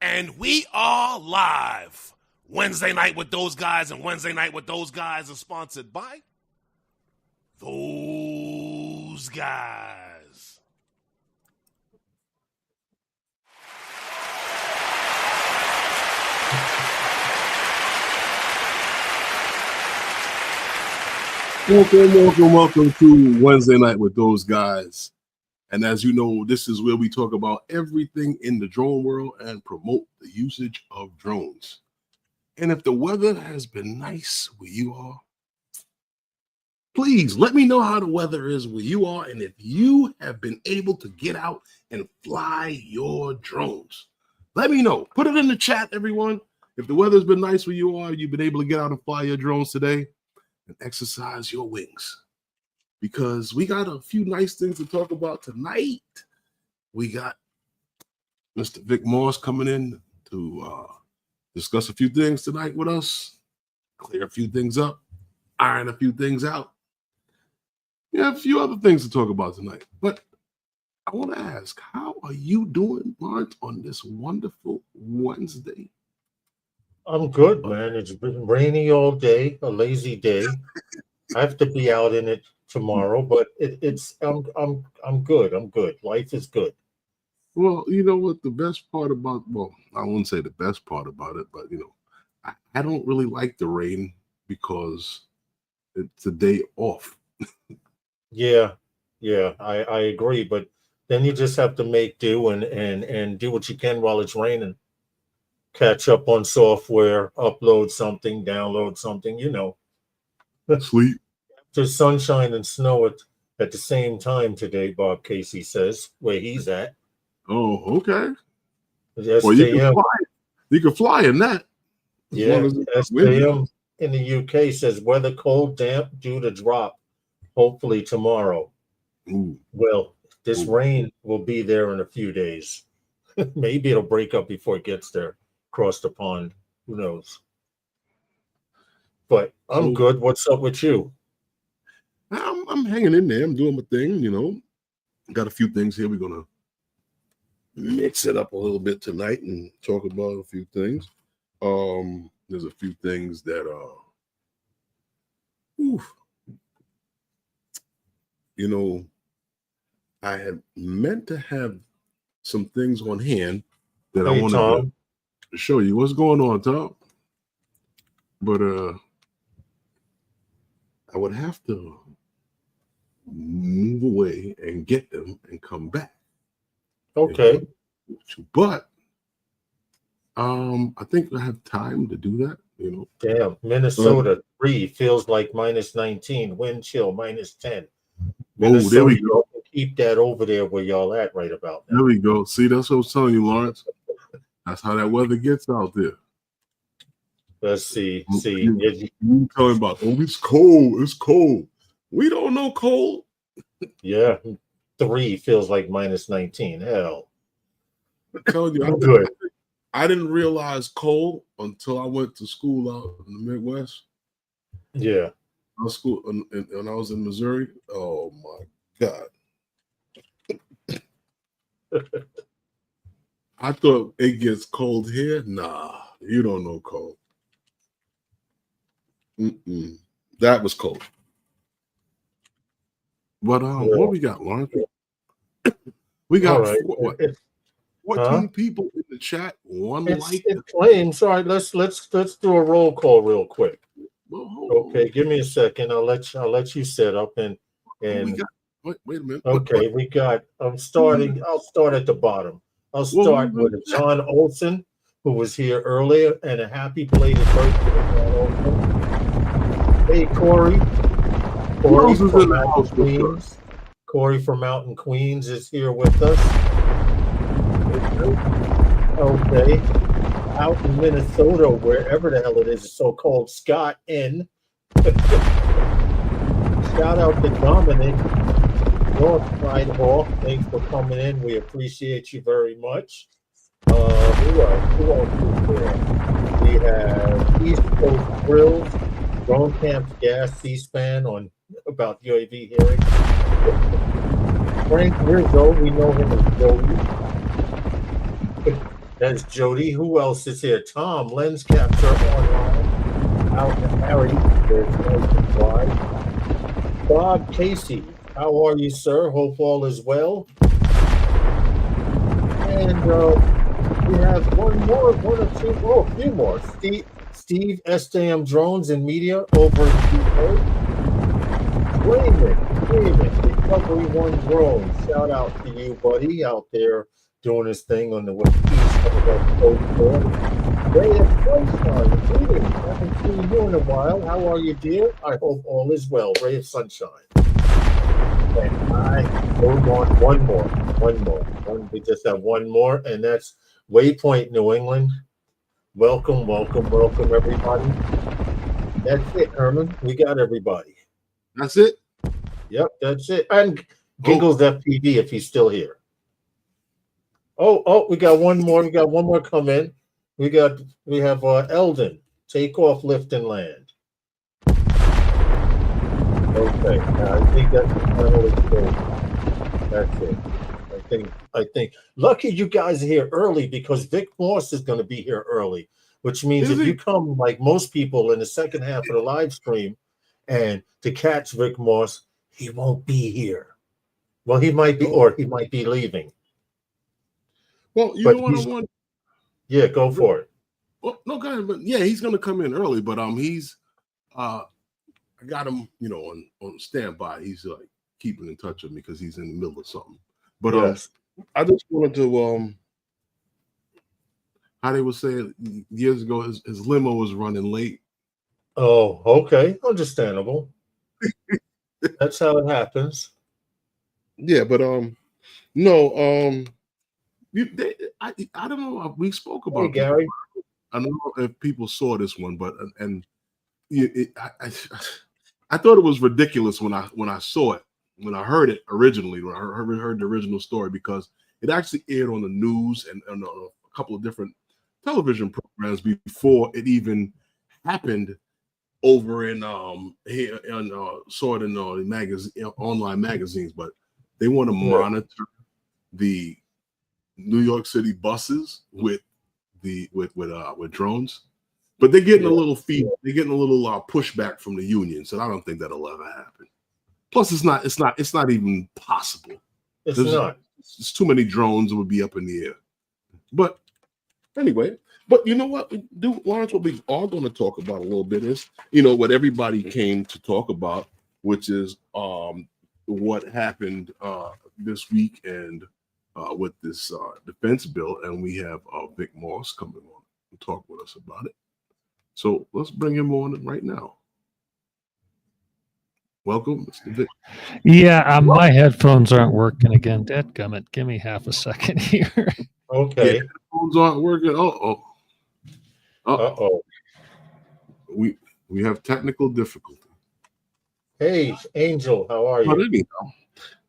And we are live. Wednesday Night with Those Guys and Wednesday Night with Those Guys is sponsored by Those Guys. Welcome to Wednesday Night with Those Guys. And as you know, this is where we talk about everything in the drone world and promote the usage of drones. And if the weather has been nice where you are, please let me know how the weather is where you are and if you have been able to get out and fly your drones. Let me know. Put it in the chat, everyone. If the weather's been nice where you are, you've been able to get out and fly your drones today and exercise your wings. Because we got a few nice things to talk about tonight. We got Mr. Vic Moss coming in to discuss a few things tonight with us, clear a few things up, iron a few things out. Yeah, a few other things to talk about tonight. But I want to ask, how are you doing, Lawrence, on this wonderful Wednesday? I'm good, man. It's been rainy all day, a lazy day. I have to be out in it tomorrow, but I'm good. I'm good. Life is good. Well, you know what the best part about, well, I wouldn't say the best part about it, but I don't really like the rain because it's a day off. Yeah, I agree. But then you just have to make do and do what you can while it's raining. Catch up on software, upload something, download something, Sleep. There's sunshine and snow at the same time today, Bob Casey says, where he's at. Oh, okay. SJM. Well, you can fly in that. Yeah, SJM in the UK says weather cold, damp, due to drop, hopefully tomorrow. Ooh. Well, this rain will be there in a few days. Maybe it'll break up before it gets there, across the pond. Who knows? But I'm good. What's up with you? I'm hanging in there. I'm doing my thing, Got a few things here. We're going to mix it up a little bit tonight and talk about a few things. There's a few things that I had meant to have some things on hand that I wanted to show you. What's going on, Tom? But I would have to move away and get them and come back. Okay. But I think I have time to do that, Damn, Minnesota 3 feels like minus 19, wind chill minus 10. Minnesota, there we go. Keep that over there where y'all at right about now. There we go. See, that's what I was telling you, Lawrence. That's how that weather gets out there. Let's see. You talking about, it's cold. It's cold. We don't know cold. Yeah, 3 feels like minus 19. Hell. I'm telling you, I'm good. I didn't realize cold until I went to school out in the Midwest. Yeah. When I was in Missouri. Oh, my God. I thought it gets cold here. Nah, you don't know cold. That was cold. But what we got, Lawrence? We got 14 people in the chat. It claims. All right, let's do a roll call real quick. Okay, give me a second. I'll let you set up and wait a minute. Okay, we got. I'll start at the bottom. I'll start with John Olson, who was here earlier, and a happy belated birthday to John Olson. Hey, Corey from Mountain Queens. Corey from Mountain Queens is here with us. Okay. Out in Minnesota, wherever the hell it is, so-called Scott N. Shout out to Dominic Northside Hall. Thanks for coming in. We appreciate you very much. Who else is there? We have East Coast Grills, Drone Camp Gas, C-SPAN on about UAV hearing. Frank Rizzo, we know him as Joey. That's Jody. Who else is here? Tom, lens capture online. Out Harry. There's no why. Bob Casey, how are you, sir? Hope all is well. And we have one or a few more. Steve SJM Drones and Media over in the UK. Raymond, Recovery One Drones. Shout out to you, buddy, out there doing his thing on the east of the coast. Ray of Sunshine, greetings. Haven't seen you in a while. How are you, dear? I hope all is well. Ray of Sunshine. And I hold on one more. We just have one more, and that's Waypoint, New England. Welcome, everybody. That's it, Herman. We got everybody. That's it? Yep, that's it. And Giggles FPV if he's still here. Oh, we got one more. We got one more come in. We have Eldon. Take off, lift, and land. Okay, I think that's the final exposure. That's it. I think. Lucky you guys are here early because Vic Moss is going to be here early, which means if you come like most people in the second half of the live stream, and to catch Vic Moss, he won't be here. Well, he might be, or he might be leaving. Well, you know what I want? Yeah, go for it. Well, no, guys, but yeah, he's going to come in early, but he's I got him, on standby. He's like keeping in touch with me because he's in the middle of something. But yes. I just wanted to how they would say years ago, his limo was running late. Oh, okay, understandable. That's how it happens. Yeah, but no, I don't know. We spoke about Gary. I don't know if people saw this one, but I thought it was ridiculous when I saw it, when I heard it originally, when I heard the original story, because it actually aired on the news and on a couple of different television programs before it even happened over in here and saw it in the magazine, online magazines. But they want to monitor the New York City buses with drones, but they're getting a little they're getting a little pushback from the union, so I don't think that'll ever happen. Plus, it's not even possible. It's too many drones that would be up in the air. But anyway, but you know what we do, Lawrence? What we are going to talk about a little bit is what everybody came to talk about, which is what happened this week and with this defense bill, and we have Vic Moss coming on to talk with us about it. So let's bring him on right now. Welcome, Mr. Vic. Yeah, my headphones aren't working again. Dadgummit, give me half a second here. Okay. Yeah, headphones aren't working. Uh-oh. We have technical difficulty. Hey, Angel, how are you? Oh, there we go.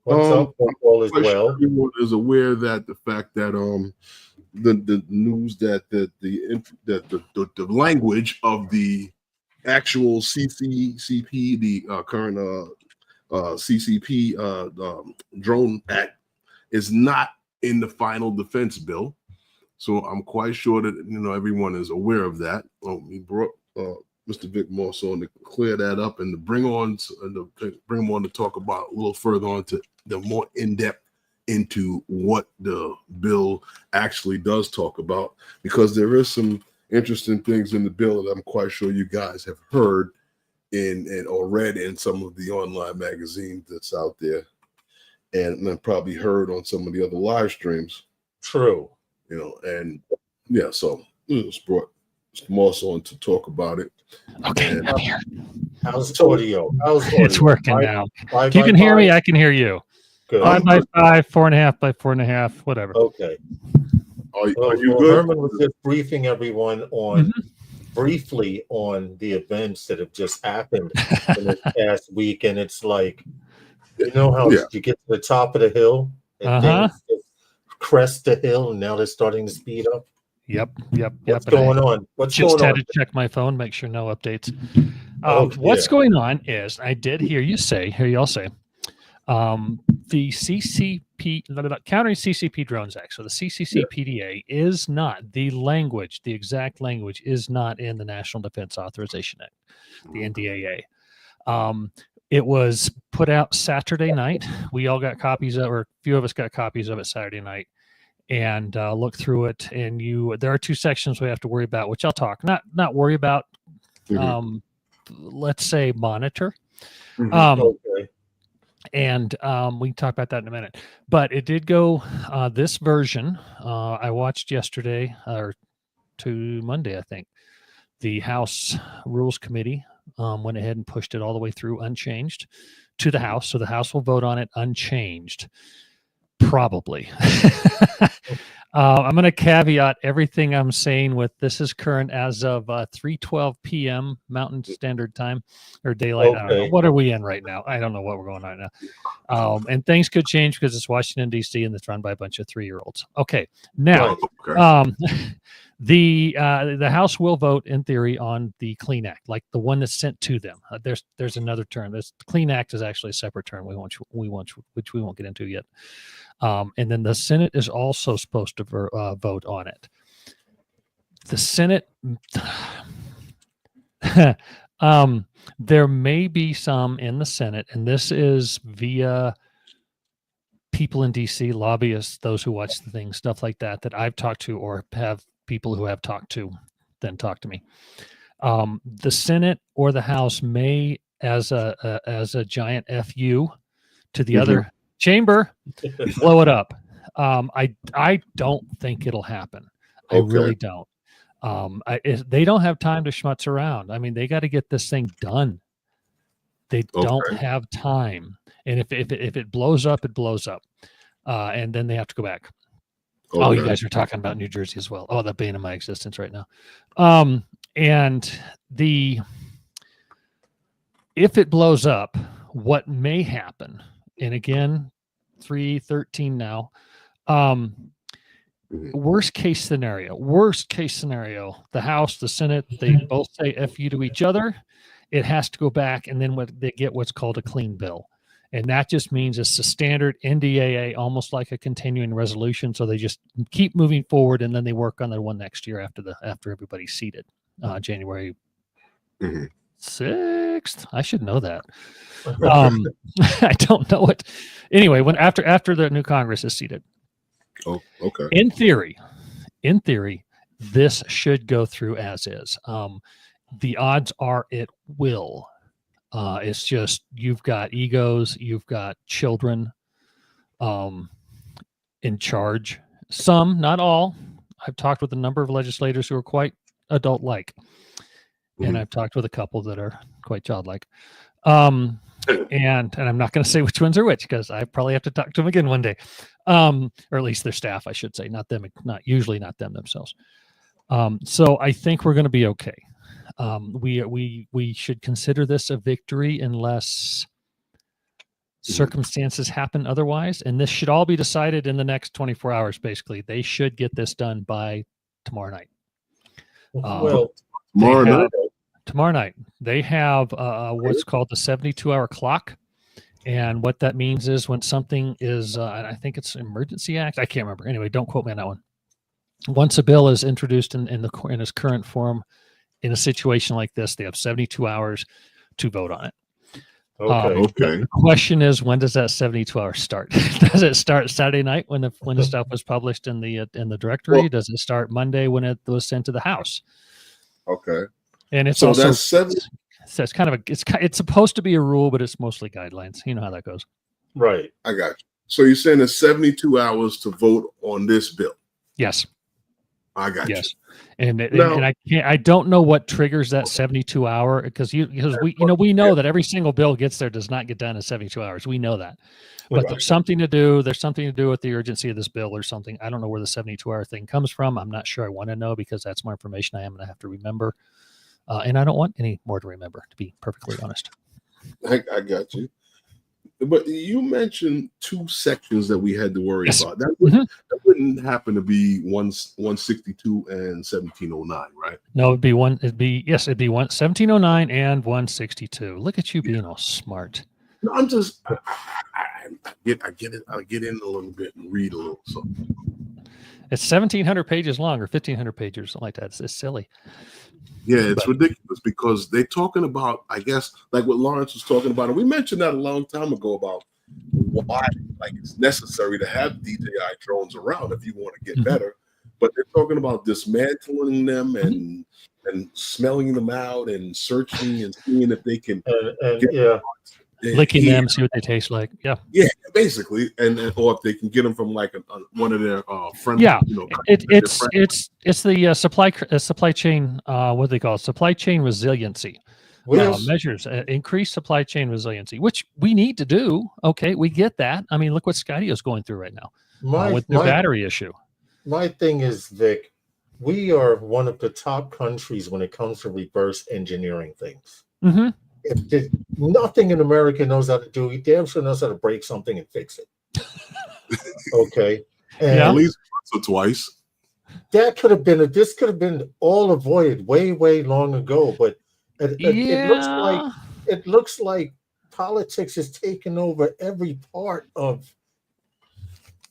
What's up? All is well. Everyone is aware that the fact that the news that the language of the actual CCP, the current CCP drone act, is not in the final defense bill. So I'm quite sure that everyone is aware of that. We brought Mr. Vic Moss on to clear that up and to bring him on to talk about a little further on to the more in-depth into what the bill actually does talk about, because there is some interesting things in the bill that I'm quite sure you guys have heard or read in some of the online magazines that's out there, and probably heard on some of the other live streams. True. And yeah, so just brought Mr. Moss on to talk about it. Okay, I'm here. How's audio? It's working now. If you can hear me, I can hear you. Good. 5 by 5, 4.5 by 4.5, whatever. Okay. Are you good? Herman was just briefing everyone on briefly on the events that have just happened in this past week, and it's like, how you get to the top of the hill and things just crest the hill, and now they're starting to speed up. Yep. What's going on? Just had to check my phone, make sure no updates. What's going on is I did hear y'all say The Countering CCP Drones Act, so the CCCPDA is not the language, the exact language is not in the National Defense Authorization Act, the NDAA. It was put out Saturday night. We all got copies of, or a few of us got copies of it Saturday night, and looked through it. And there are two sections we have to worry about, which I'll talk. Not worry about. Let's say monitor. Okay. And we can talk about that in a minute. But it did go this version. I watched yesterday or to Monday, I think. The House Rules Committee went ahead and pushed it all the way through unchanged to the House. So the House will vote on it unchanged. Probably. I'm going to caveat everything I'm saying with this is current as of 3:12 p.m. Mountain Standard Time or daylight. Okay. I don't know. What are we in right now? I don't know what we're going on now. And things could change because it's Washington, D.C. and it's run by a bunch of 3-year-olds. Okay. Now, the House will vote in theory on the Clean Act, like the one that's sent to them. There's another term. The Clean Act is actually a separate term which we won't get into yet. And then the Senate is also supposed to vote on it. The Senate, there may be some in the Senate, and this is via people in D.C., lobbyists, those who watch the thing, stuff like that I've talked to or have people who have talked to then talk to me. The Senate or the House may, as a giant FU to the other chamber, blow it up. I don't think it'll happen. I really don't. They don't have time to schmutz around. I mean, they got to get this thing done. They don't have time. And if it blows up, it blows up. And then they have to go back. Oh, you guys are talking about New Jersey as well. Oh, the bane of my existence right now. And if it blows up, what may happen, and again, 3:13 now, worst case scenario, the House, the Senate, they both say FU to each other. It has to go back, and then they get what's called a clean bill. And that just means it's a standard NDAA, almost like a continuing resolution. So they just keep moving forward, and then they work on the one next year after everybody's seated, January 6th. I should know that. I don't know it. Anyway, after the new Congress is seated. Oh, okay. In theory, this should go through as is. The odds are it will. It's just you've got egos, you've got children in charge. Some, not all. I've talked with a number of legislators who are quite adult-like, and I've talked with a couple that are quite childlike. And I'm not going to say which ones are which because I probably have to talk to them again one day, or at least their staff, I should say, not them, usually not them themselves. So I think we're going to be okay. We should consider this a victory unless circumstances happen otherwise, and this should all be decided in the next 24 hours. Basically, they should get this done by tomorrow night. Tomorrow night they have what's called the 72-hour clock, and what that means is when something is, and I think it's Emergency Act. I can't remember. Anyway, don't quote me on that one. Once a bill is introduced in its current form. In a situation like this, they have 72 hours to vote on it. Okay. The question is, when does that 72 hours start? Does it start Saturday night when the stuff was published in the directory? Well, does it start Monday when it was sent to the House? Okay. And it's so also that's 7. So it's kind of it's supposed to be a rule, but it's mostly guidelines. You know how that goes. Right. I got you. So you're saying it's 72 hours to vote on this bill? Yes. I got you. And I don't know what triggers that 72 hour because we know that every single bill does not get done in 72 hours. We know that. But there's something to do. There's something to do with the urgency of this bill or something. I don't know where the 72-hour thing comes from. I'm not sure I want to know because that's more information I am going to have to remember. And I don't want any more to remember, to be perfectly honest. I got you. But you mentioned 2 sections that we had to worry about. That wouldn't happen to be 162 and 1709, right? No, it'd be 1709 and 162. Look at you being all smart. No, I'm just I get in a little bit and read a little. So It's 1,700 pages long, or 1,500 pages, something like that. It's silly. Yeah, it's ridiculous because they're talking about, I guess, like what Lawrence was talking about, and we mentioned that a long time ago about why, like, it's necessary to have DJI drones around if you want to get better. But they're talking about dismantling them and smelling them out and searching and seeing if they can licking them, see what they taste like. Yeah, basically, and or if they can get them from like one of their friends. Yeah, it's the supply chain. What do they call it? Supply chain resiliency. Measures increased supply chain resiliency, which we need to do. Okay, we get that. I mean, look what Skydio is going through right now with the battery issue. My thing is, Vic, we are one of the top countries when it comes to reverse engineering things. Mm-hmm. If nothing in America knows how to do, he damn sure knows how to break something and fix it. Okay, and at least once or twice. That could have been this could have been all avoided way long ago, but it looks like politics is taking over every part of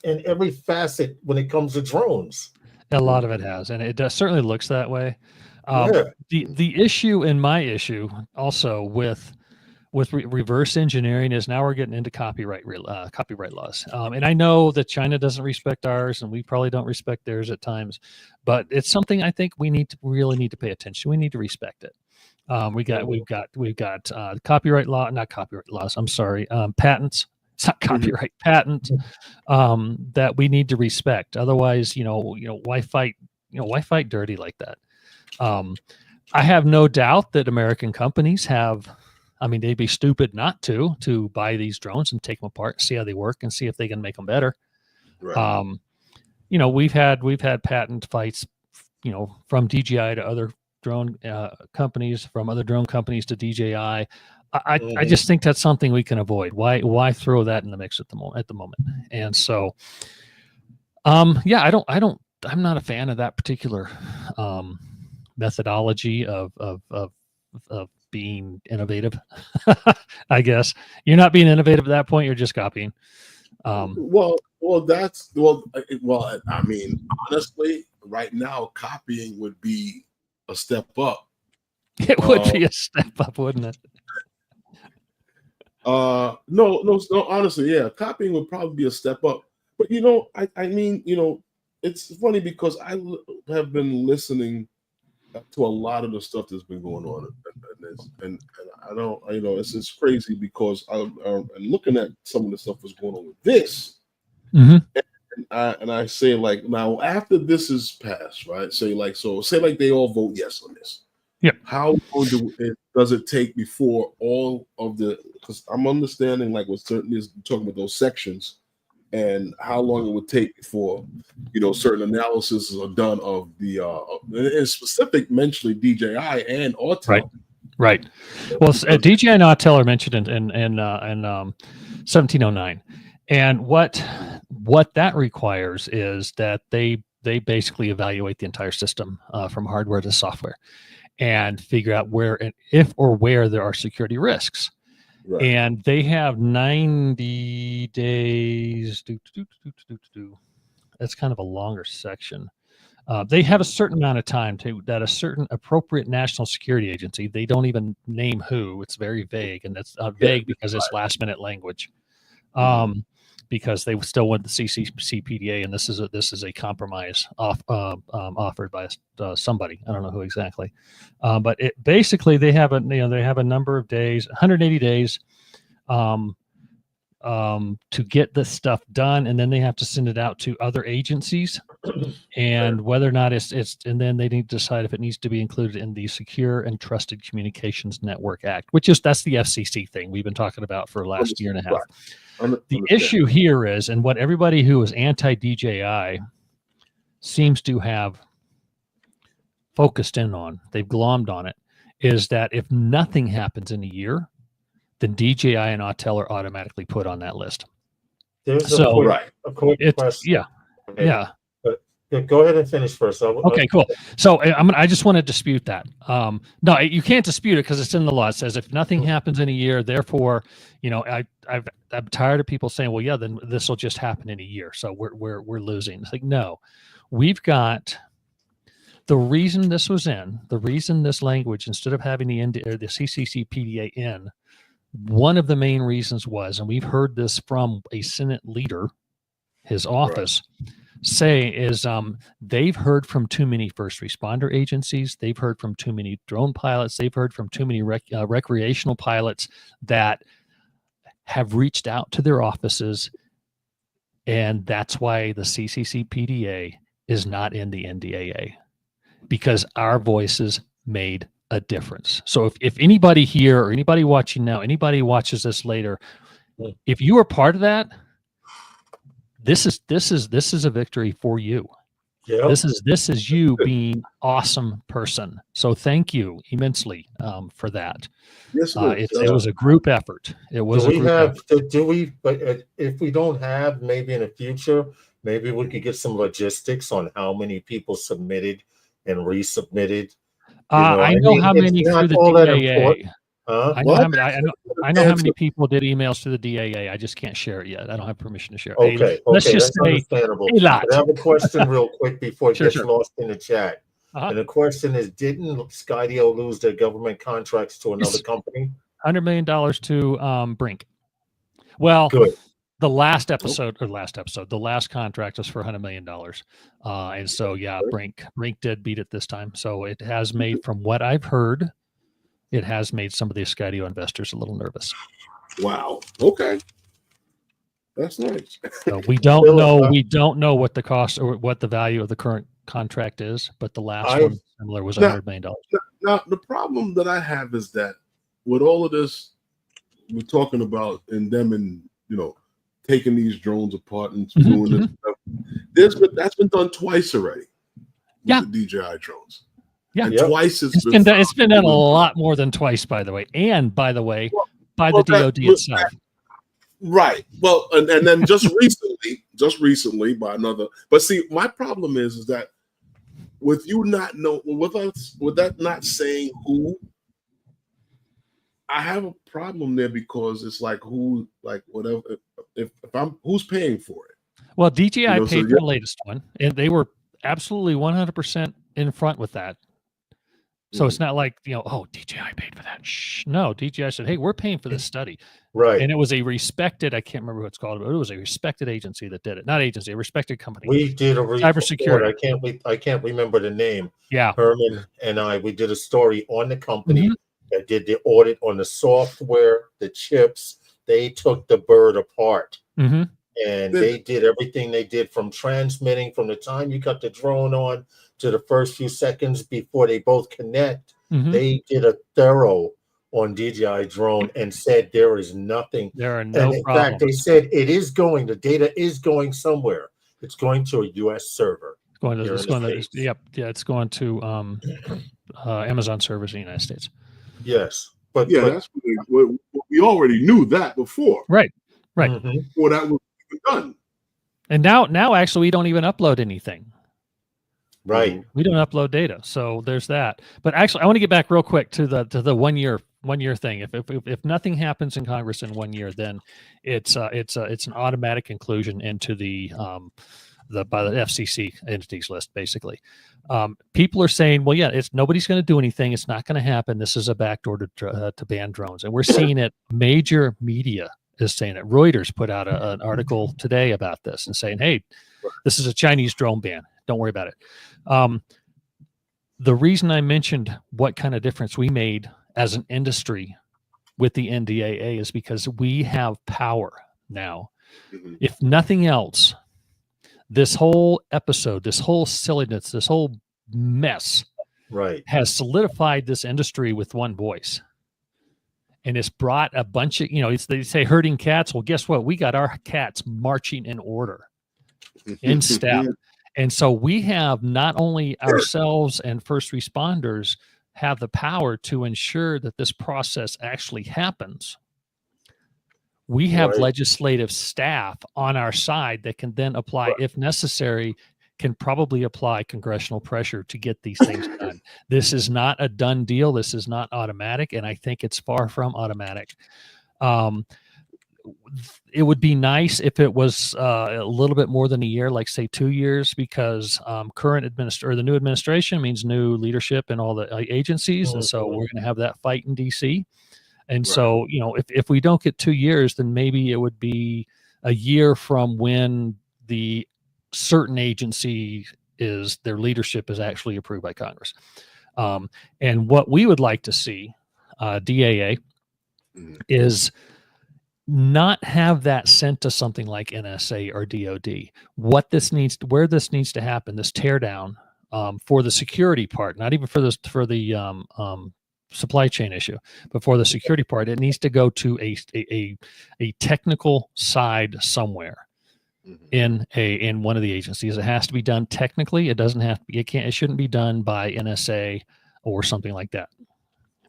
and every facet when it comes to drones. A lot of it has, and it certainly looks that way. The issue and my issue also with reverse engineering is now we're getting into copyright laws. And I know that China doesn't respect ours, and we probably don't respect theirs at times, but it's something I think we really need to pay attention. We need to respect it. We've got copyright law, not copyright laws. I'm sorry, patents. It's not copyright, patent that we need to respect. Otherwise, why fight dirty like that? I have no doubt that American companies have. I mean, they'd be stupid not to buy these drones and take them apart, see how they work, and see if they can make them better. Right. We've had patent fights, from DJI to other drone companies, from other drone companies to DJI. I just think that's something we can avoid. Why throw that in the mix at the moment? And so, I'm not a fan of that particular methodology of being innovative. I guess you're not being innovative at that point. You're just copying. I mean, honestly, right now, copying would be a step up. It would be a step up, wouldn't it? No, honestly, yeah, copying would probably be a step up. But I mean, it's funny because I have been listening to a lot of the stuff that's been going on, and I don't, it's crazy because I'm looking at some of the stuff that's going on with this, and I say, like, now after this is passed, right? Say like they all vote yes on this. Yeah. How long does it take before all of the? Because I'm understanding, like, what certainly is talking about those sections, and how long it would take before certain analysis are done of the in specific, mentioning DJI and Autel. Right. Well, DJI and Autel are mentioned in 1709, and what that requires is that they basically evaluate the entire system from hardware to software, and figure out where and if or where there are security risks. Right. And they have 90 days. That's kind of a longer section. They have a certain amount of time that a certain appropriate national security agency, they don't even name who, it's very vague, and that's vague because it's last minute language. Because they still want the CCPDA, and this is a compromise offered by somebody. I don't know who exactly, but it basically they have a number of days, 180 days, to get this stuff done, and then they have to send it out to other agencies, and whether or not it's and then they need to decide if it needs to be included in the Secure and Trusted Communications Network Act, that's the FCC thing we've been talking about for the last year and a half. The issue here is, and what everybody who is anti-DJI seems to have focused in on, they've glommed on it, is that if nothing happens in a year, then DJI and Autel are automatically put on that list. There's a quick question. Yeah. But Yeah, go ahead and finish first. Okay, cool. So I just want to dispute that. No, you can't dispute it because it's in the law. It says if nothing happens in a year, therefore, I'm tired of people saying, well, yeah, then this will just happen in a year. So we're losing. It's like, no, we've got the reason this was in, the reason this language, instead of having the CCC PDA in, one of the main reasons was, and we've heard this from a Senate leader, his office, say is they've heard from too many first responder agencies, they've heard from too many drone pilots, they've heard from too many recreational pilots that have reached out to their offices, and that's why the CCC PDA is not in the NDAA, because our voices made a difference. So if anybody here or anybody watching now, anybody watches this later, if you are part of that, this is a victory for you. Yeah. This is you being awesome person. So thank you immensely for that. Yes, it was a group effort. It was. But if we don't have, maybe in the future, maybe we could get some logistics on how many people submitted and resubmitted. I know how many through the DAA. Huh? I know how many people did emails to the DAA. I just can't share it yet. I don't have permission to share it. Okay, let's just that's say understandable. a lot. I have a question real quick before it gets lost in the chat. Uh-huh. And the question is, didn't Skydio lose their government contracts to another company? $100 million to Brink. Well, Good. the last contract was for $100 million. And so, yeah, Brink did beat it this time. So it has made, from what I've heard, it has made some of the Skydio investors a little nervous. Wow. Okay. That's nice. So we don't know what the cost or what the value of the current contract is, but the last one similar was $100 million. Now, the problem that I have is that with all of this, we're talking about taking these drones apart and doing this stuff. That's been done twice already. Yeah. With the DJI drones. Yeah. And twice it's been done a lot more than twice, by the way. And by the way, by the DoD itself. Right. Well, and then just recently by another. But see, my problem is that with you not know, with that not saying who, I have a problem there because it's like who, like whatever. If I'm who's paying for it. Well, DJI paid for the latest one, and they were absolutely 100% in front with that. So it's not like, DJI paid for that. No, DJI said, hey, we're paying for this study. Right. And it was a respected, I can't remember what it's called, but it was a respected agency that did it. Not agency, a respected company. We did a cybersecurity. I can't remember the name. Yeah. Herman and we did a story on the company that did the audit on the software, the chips. They took the bird apart. And they did everything they did, from transmitting, from the time you got the drone on to the first few seconds before they both connect. They did a thorough on DJI drone and said there is nothing. There are no in problems. fact, they said the data is going somewhere. It's going to a U.S. server. It's going to Amazon servers in the United States. Yes. But that's we already knew that before. Right. Before that was done. And now actually we don't even upload anything. Right. We don't upload data. So there's that. But actually I want to get back real quick to the 1 year thing. If nothing happens in Congress in 1 year, then it's an automatic inclusion into the by the FCC entities list, basically. People are saying, well, yeah, nobody's going to do anything. It's not going to happen. This is a backdoor to ban drones. And we're seeing it. Major media is saying it. Reuters put out an article today about this and saying, hey, this is a Chinese drone ban. Don't worry about it. The reason I mentioned what kind of difference we made as an industry with the NDAA is because we have power now. If nothing else, this whole episode, this whole silliness, this whole mess has solidified this industry with one voice. And it's brought a bunch of, they say herding cats. Well, guess what? We got our cats marching in order, in step. And so we have not only ourselves and first responders have the power to ensure that this process actually happens. We have legislative staff on our side that can then apply, if necessary, can probably apply congressional pressure to get these things done. This is not a done deal. This is not automatic, and I think it's far from automatic. It would be nice if it was a little bit more than a year, like say 2 years, because the new administration means new leadership in all the agencies, and so we're going to have that fight in DC. And so, if we don't get 2 years, then maybe it would be a year from when the certain agency their leadership is actually approved by Congress. And what we would like to see, DAA, is not have that sent to something like NSA or DOD. Where this needs to happen, this teardown for the security part, not even for the supply chain issue, but for the security part, it needs to go to a technical side somewhere in one of the agencies. It has to be done technically. It doesn't have to be, it shouldn't be done by NSA or something like that,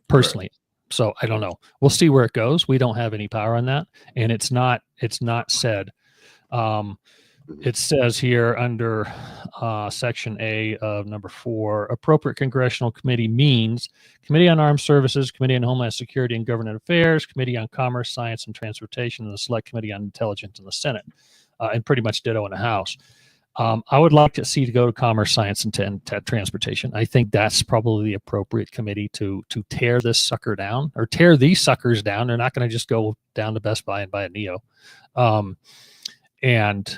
personally. So I don't know. We'll see where it goes. We don't have any power on that. And it's not said. It says here under Section A of number 4, appropriate congressional committee means Committee on Armed Services, Committee on Homeland Security and Government Affairs, Committee on Commerce, Science and Transportation, and the Select Committee on Intelligence in the Senate, and pretty much ditto in the House. I would like to see to go to Commerce, Science, and Transportation. I think that's probably the appropriate committee to tear this sucker down, or tear these suckers down. They're not going to just go down to Best Buy and buy a Neo. And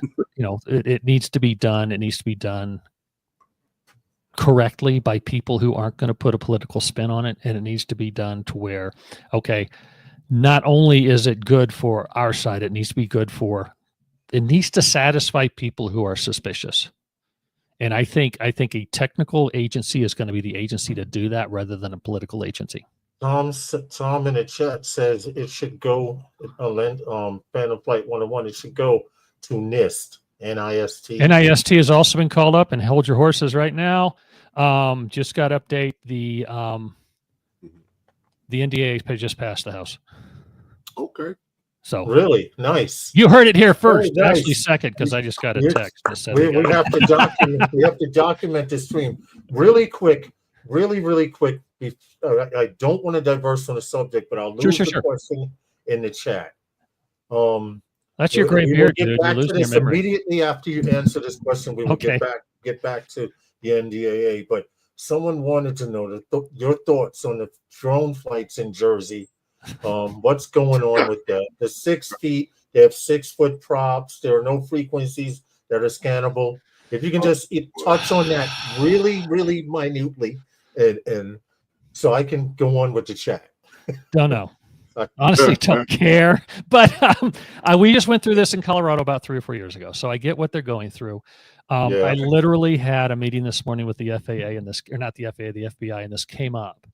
it needs to be done. It needs to be done correctly by people who aren't going to put a political spin on it. And it needs to be done to where, okay, not only is it good for our side, it needs to satisfy people who are suspicious. And I think a technical agency is going to be the agency to do that rather than a political agency. Tom in the chat says it should go, Phantom Flight 101, it should go to NIST, NIST. NIST has also been called up, and hold your horses right now. Just got to update the NDAA just passed the House. Okay. So really nice. You heard it here first. Nice. Actually, second, because I just got a text that said we have to document. We have to document this stream really quick. I don't want to diverse from the subject, but I'll lose the question in the chat. That's your gray beard, dude. You're losing your memory. Immediately after you answer this question, we will get back to the NDAA. But someone wanted to know your thoughts on the drone flights in Jersey. What's going on with that? The 6 feet, they have 6 foot props. There are no frequencies that are scannable. If you can just touch on that really, really minutely, and so I can go on with the chat. Don't know. Honestly, don't care. But we just went through this in Colorado about 3 or 4 years ago, so I get what they're going through. I literally had a meeting this morning with the FAA and this, or not the FAA, the FBI, and this came up.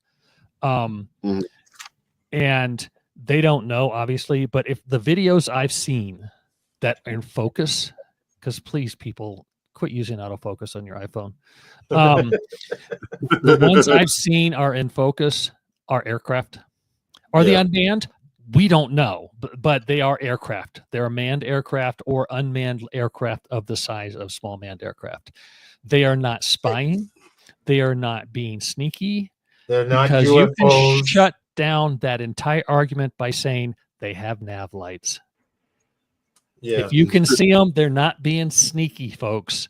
And they don't know, obviously, but if the videos I've seen that are in focus, because please, people, quit using autofocus on your iPhone. The ones I've seen are in focus are aircraft. Are they unmanned? We don't know, but they are aircraft. They're a manned aircraft or unmanned aircraft of the size of small manned aircraft. They are not spying. They are not being sneaky. They're not because UFOs. You can shut down that entire argument by saying they have nav lights. Yeah. If you can see them, they're not being sneaky, folks.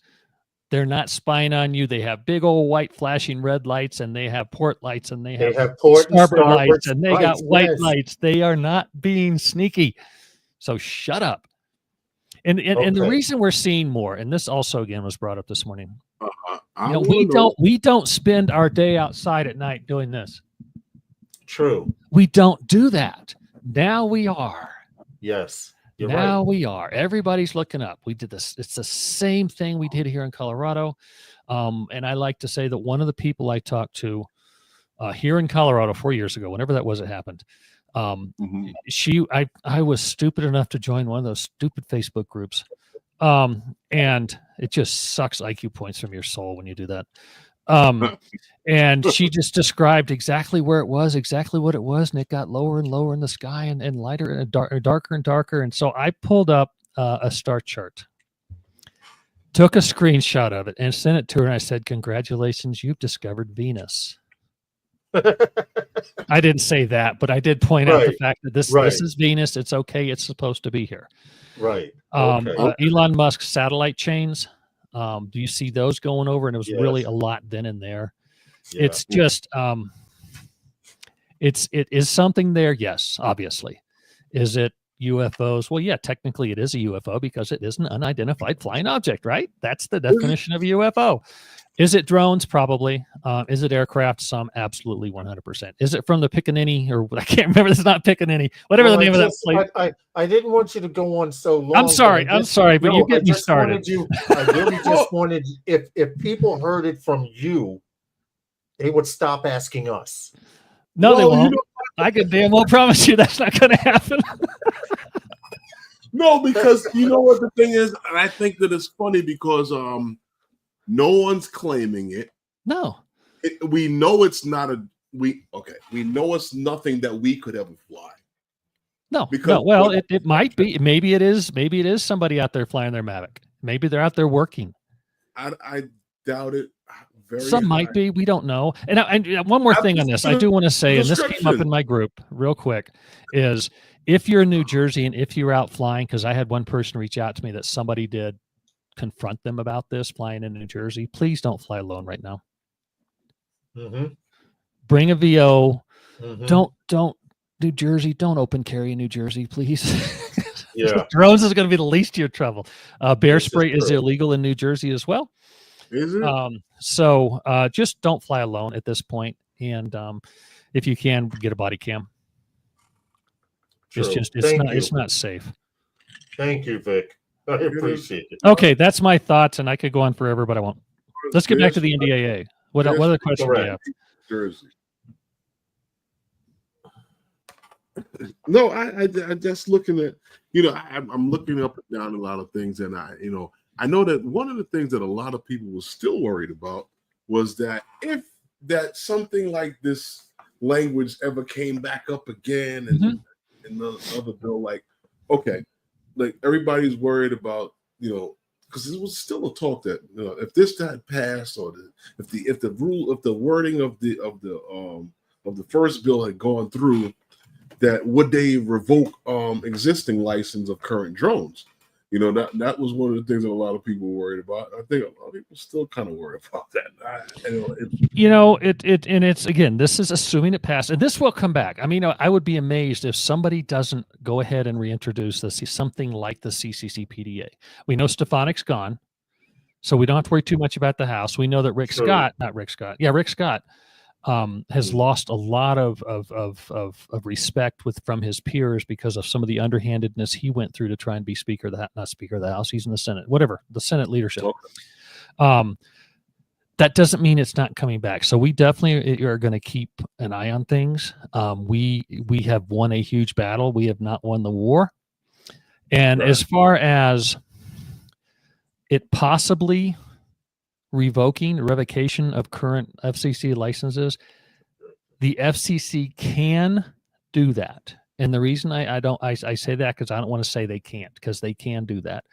They're not spying on you. They have big old white flashing red lights, and they have port lights, and they have port starboard lights, and they got white lights. They are not being sneaky. So shut up. And the reason we're seeing more, and this also again was brought up this morning. We don't spend our day outside at night doing this. True. We don't do that. Now we are. Yes. Now we are. Everybody's looking up. We did this. It's the same thing we did here in Colorado. And I like to say that one of the people I talked to here in Colorado 4 years ago, whenever that was, it happened. I was stupid enough to join one of those stupid Facebook groups. And it just sucks IQ points from your soul when you do that. And she just described exactly where it was, exactly what it was, and it got lower and lower in the sky and lighter and darker and darker. And so I pulled up a star chart. took a screenshot of it and sent it to her. And I said, "Congratulations, you've discovered Venus." I didn't say that, but I did point out the fact that this is Venus. It's okay. It's supposed to be here. Right. Elon Musk's satellite chains. Do you see those going over? And it was really a lot then and there. Yeah. It's just, it is something there. Yes, obviously. Is it UFOs? Well, yeah, technically it is a UFO because it is an unidentified flying object, right? That's the definition of a UFO. Is it drones? Probably. Is it aircraft? Some. Absolutely, 100%. Is it from the Pickaninny, or I can't remember? It's not Pickaninny. Whatever the name of that place. I didn't want you to go on so long. I'm sorry, but you get me started. I really just wanted, if people heard it from you, they would stop asking us. No, they won't. I can damn well promise you that's not going to happen. No, because you know what the thing is, and I think that it's funny because no one's claiming it. No. We know it's not we know it's nothing that we could ever fly. No. Because well, it might be. Maybe it is somebody out there flying their Mavic. Maybe they're out there working. I doubt it. Some might be. We don't know. And one more thing on this, I do want to say, and this came up in my group real quick, is if you're in New Jersey and if you're out flying, because I had one person reach out to me that somebody did confront them about this flying in New Jersey, please don't fly alone right now. Bring a VO. Don't New Jersey. Don't open carry in New Jersey, please. Yeah, drones is going to be the least of your trouble. Bear spray is illegal in New Jersey as well. Is it? So just don't fly alone at this point, and if you can, get a body cam. True. It's not safe. Thank you, Vic. I appreciate it. Okay, that's my thoughts, and I could go on forever, but I won't. Let's get back to the NDAA. What other questions do you have? Jersey. No, I just looking at, I'm looking up and down a lot of things, and I know that one of the things that a lot of people were still worried about was that if that something like this language ever came back up again and in the other bill, like everybody's worried about, because it was still a talk that if this had passed, or if the wording of the first bill had gone through, that would they revoke existing license of current drones? That was one of the things that a lot of people were worried about. I think a lot of people still kind of worried about that. And it's, again, this is assuming it passed, and this will come back. I mean, I would be amazed if somebody doesn't go ahead and reintroduce something like the CCC PDA. We know Stefanik's gone, so we don't have to worry too much about the House. We know that Rick Scott has lost a lot of respect from his peers because of some of the underhandedness he went through to try and be not Speaker of the House. He's in the Senate, whatever, the Senate leadership. Okay. That doesn't mean it's not coming back. So we definitely are going to keep an eye on things. We have won a huge battle. We have not won the war. And as far as it possibly revocation of current FCC licenses, the FCC can do that. And the reason I say that, because I don't want to say they can't, because they can do that.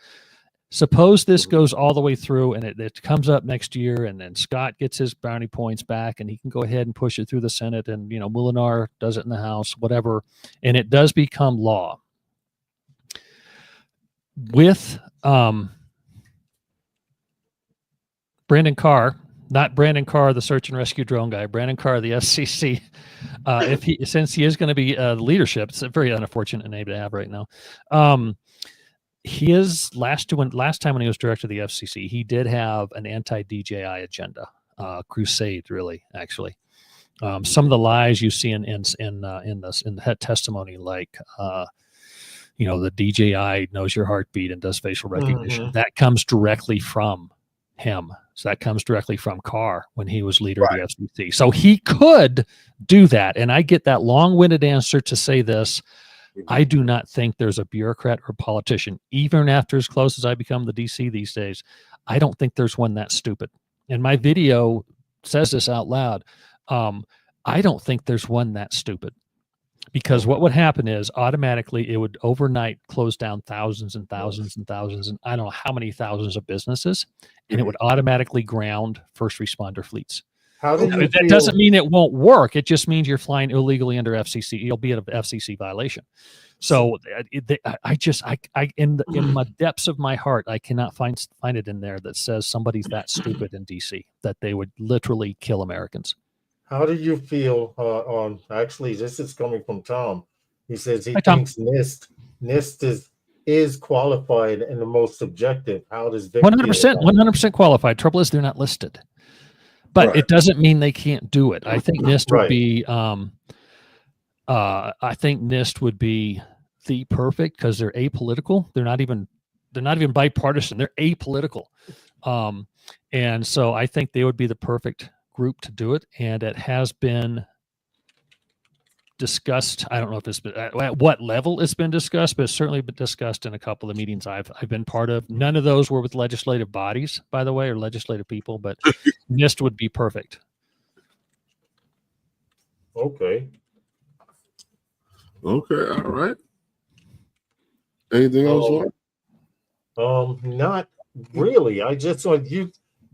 Suppose this goes all the way through and it comes up next year, and then Scott gets his brownie points back and he can go ahead and push it through the Senate, and Molinar does it in the House, whatever, and it does become law. With Brandon Carr, not Brandon Carr, the search and rescue drone guy, Brandon Carr, the SCC, since he is going to be leadership, it's a very unfortunate name to have right now. His last time when he was director of the FCC, he did have an anti-DJI agenda, crusade, really, actually. Some of the lies you see in the testimony, like the DJI knows your heartbeat and does facial recognition, that comes directly from him. So that comes directly from Carr when he was leader of the FCC. So he could do that. And I get that long-winded answer to say this. I do not think there's a bureaucrat or politician, even after as close as I become the DC these days, I don't think there's one that stupid. And my video says this out loud. I don't think there's one that stupid, Because what would happen is automatically it would overnight close down thousands and thousands and thousands and I don't know how many thousands of businesses, and it would automatically ground first responder fleets. How do you That doesn't mean it won't work. It just means you're flying illegally under FCC. You'll be at an FCC violation. So in my depths of my heart, I cannot find it in there that says somebody's that stupid in DC that they would literally kill Americans. How do you feel on? Actually, this is coming from Tom. He says he Hi, Tom. thinks NIST is qualified and the most subjective. How does Vic 100% qualified. Trouble is they're not listed, but it doesn't mean they can't do it. I think NIST would be. I think NIST would be the perfect because they're apolitical. They're not even bipartisan. They're apolitical, and so I think they would be the perfect group to do it. And it has been discussed. I don't know if it's been at what level it's been discussed, but it's certainly been discussed in a couple of meetings I've been part of. None of those were with legislative bodies, by the way, or legislative people, but NIST would be perfect. Okay. Okay, all right. Anything else? Not really. I just want you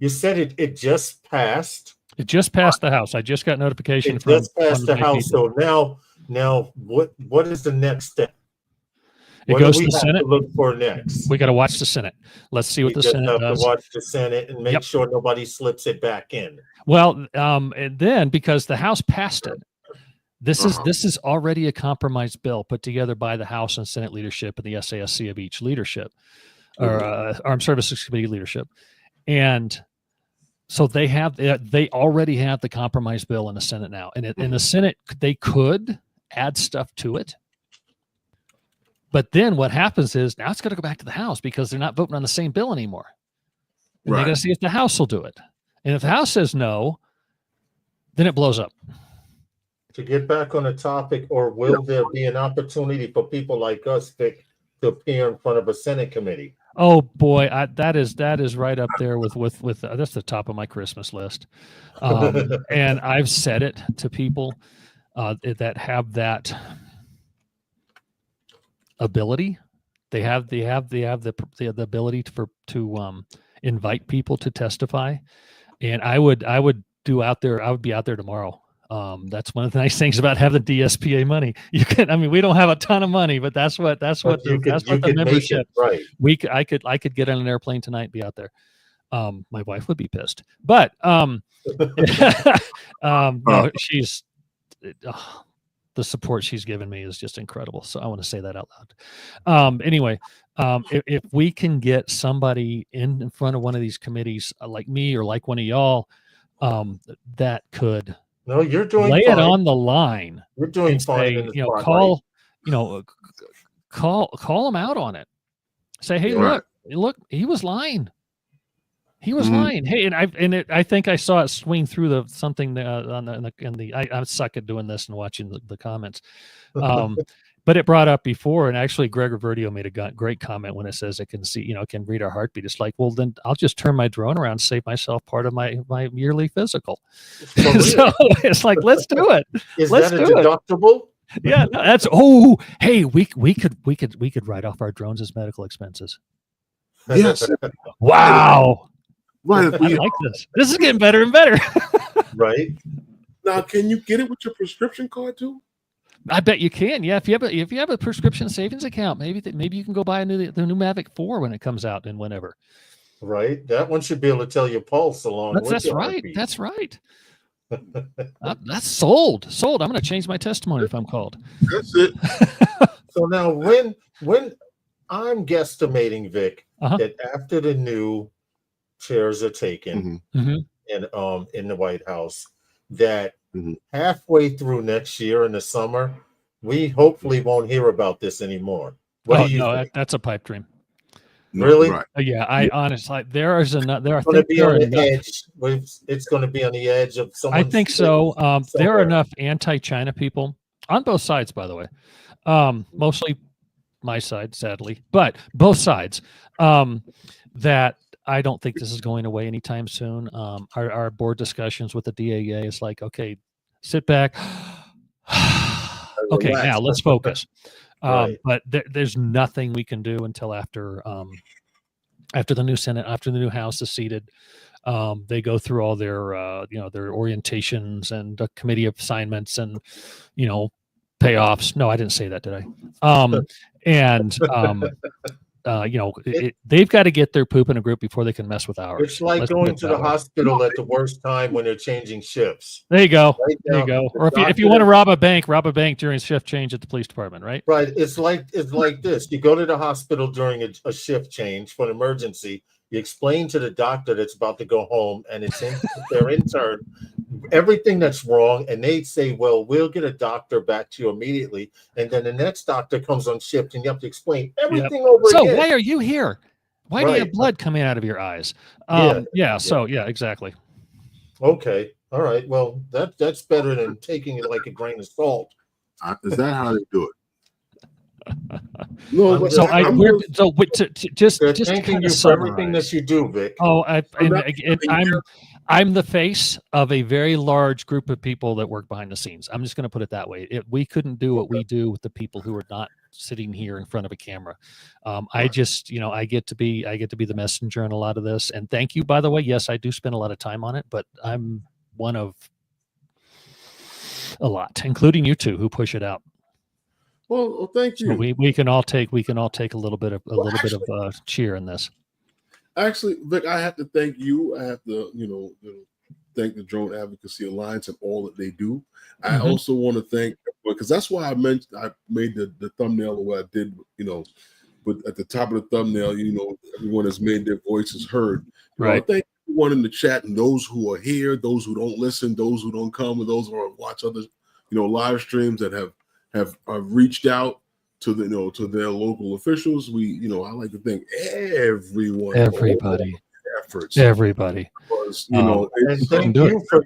said it just passed. It just passed the House. I just got notification. It just passed the House. So now what is the next step? It goes to the Senate. To look for next. We got to watch the Senate. Let's see what the Senate does. To watch the Senate and make sure nobody slips it back in. Well, and then because the House passed it, this is already a compromise bill put together by the House and Senate leadership and the SASC of each leadership, or Armed Services Committee leadership, and so they already have the compromise bill in the Senate now, and in the Senate they could add stuff to it. But then what happens is now it's got to go back to the House because they're not voting on the same bill anymore. And they got to see if the House will do it. And if the House says no, then it blows up. To get back on the topic, or will there be an opportunity for people like us, Vic, to appear in front of a Senate committee? Oh boy, that is right up there with that's the top of my Christmas list. And I've said it to people that have that ability. They have the ability to invite people to testify, and I would be out there tomorrow. That's one of the nice things about having the DSPA money. You can, I mean, we don't have a ton of money, but that's what the membership. Right. I could get on an airplane tonight and be out there. My wife would be pissed, but no, she's the support she's given me is just incredible. So I want to say that out loud. Anyway, if we can get somebody in front of one of these committees like me or like one of y'all, that could. No, you're doing lay fine. it on the line. You're doing fine. Say, call them out on it. Say, hey, look, he was lying. He was lying. Hey, and I think I saw it swing through something I suck at doing this and watching the comments. But it brought up before, and actually Gregor Verdio made a great comment when it says it can see, it can read our heartbeat. It's like, well, then I'll just turn my drone around, save myself part of my yearly physical. So it's like, let's do it. Let's do deductible? Yeah, no, hey, we could write off our drones as medical expenses. Yes. Wow. Right. I like this. This is getting better and better. Right. Now, can you get it with your prescription card too? I bet you can. Yeah, if you have a prescription savings account, maybe you can go buy the new Mavic 4 when it comes out and whenever. Right. That one should be able to tell your pulse along. That's right. Heartbeat. That's right. That's sold. I'm going to change my testimony if I'm called. That's it. So now, when I'm guesstimating, Vic, that after the new chairs are taken in the White House, that halfway through next year in the summer, we hopefully won't hear about this anymore. What do you think? That's a pipe dream. Really? Right. Yeah, I honestly, there are going to be on the edge. It's going to be on the edge of someone. I think so. There are enough anti-China people on both sides, by the way. Mostly my side, sadly, but both sides. That I don't think this is going away anytime soon. Our board discussions with the DAA is like, okay, sit back. Okay, relax. now let's focus. Right. But there's nothing we can do until after the new Senate, after the new House is seated. They go through all their their orientations and committee assignments and payoffs. No, I didn't say that, did I? They've got to get their poop in a group before they can mess with ours. It's like Let's put going it to that the way. hospital at the worst time when they're changing shifts. There you go. Right There you now, go. the Or if you want to rob a bank during shift change at the police department, right? Right. It's like this. You go to the hospital during a shift change for an emergency. You explain to the doctor that's about to go home, and it's their intern, everything that's wrong, and they say, "Well, we'll get a doctor back to you immediately." And then the next doctor comes on shift, and you have to explain everything over So again. why are you here? Why do you have Right. blood coming out of your eyes? Exactly. Okay. All right. Well, that's better than taking it like a grain of salt. Is that how they do it? No, but So just they're to thanking kind you of for everything summarize. that you do, Vic. Oh, I'm the face of a very large group of people that work behind the scenes. I'm just going to put it that way. We couldn't do what we do with the people who are not sitting here in front of a camera. I just, I get to be the messenger in a lot of this. And thank you, by the way. Yes, I do spend a lot of time on it, but I'm one of a lot, including you two, who push it out. Well, thank you. So we can all take a little bit of cheer in this. Actually, Vic, I have to thank you. I have to, thank the Drone Advocacy Alliance and all that they do. I also want to thank, because that's why I made the thumbnail the way I did, but at the top of the thumbnail, everyone has made their voices heard. Right. Thank everyone in the chat and those who are here, those who don't listen, those who don't come, and those who watch other, live streams that have reached out to to their local officials. I like to thank everyone, everybody, efforts, everybody. Because, and thank you for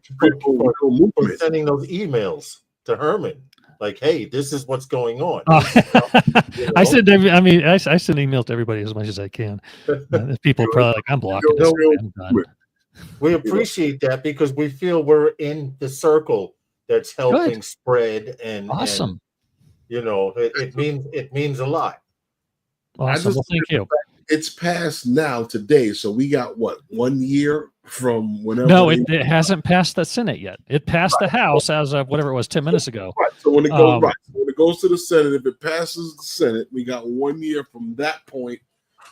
sending those emails to Herman. Like, hey, this is what's going on. I send emails to everybody as much as I can. People are probably like, I'm blocking this. We appreciate that because we feel we're in the circle that's helping spread and awesome. It means a lot. Awesome. Well, thank you. It's passed now today, so we got 1 year from whenever. No, it hasn't passed the Senate yet. It passed the House as of whatever it was 10 minutes ago. Right. So when it goes to the Senate, if it passes the Senate, we got 1 year from that point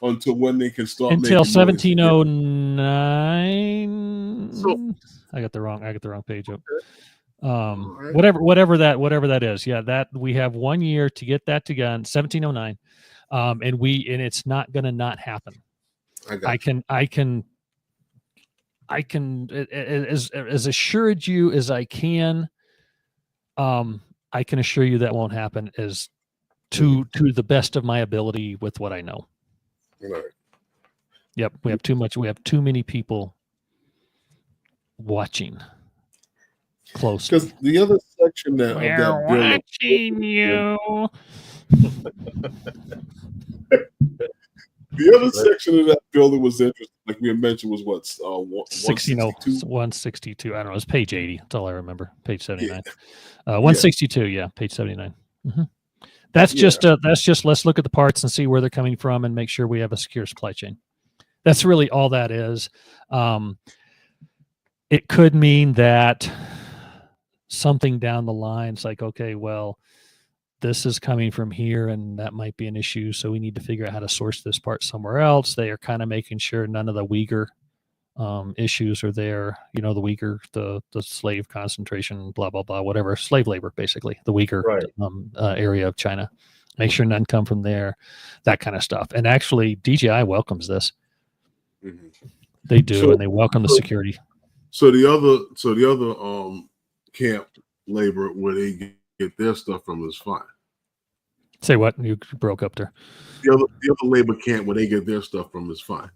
until when they can start until making 1709. So, I got the wrong page up. Whatever that is. Yeah, that we have 1 year to get that to gun, 1709. And it's not going to not happen. I can as assured you as I can. I can assure you that won't happen as to the best of my ability with what I know. Right. Yep. We have too many people watching close. Because the other section that we're watching you. The other section of that bill that was interesting, like we had mentioned, was what 162. I don't know. It's page 80. That's all I remember. Page 79. 162. Yeah, page 79. Mm-hmm. That's just let's look at the parts and see where they're coming from and make sure we have a secure supply chain. That's really all that is. It could mean that something down the line, it's like, okay, well, this is coming from here and that might be an issue. So we need to figure out how to source this part somewhere else. They are kind of making sure none of the Uyghur issues are there. The Uyghur, the slave concentration, blah, blah, blah, whatever, slave labor, basically, the Uyghur area of China. Make sure none come from there, that kind of stuff. And actually, DJI welcomes this. Mm-hmm. They do, and they welcome the security. So the other camp labor where they get their stuff from is fine. Say what? You broke up there. The other labor camp where they get their stuff from is fine.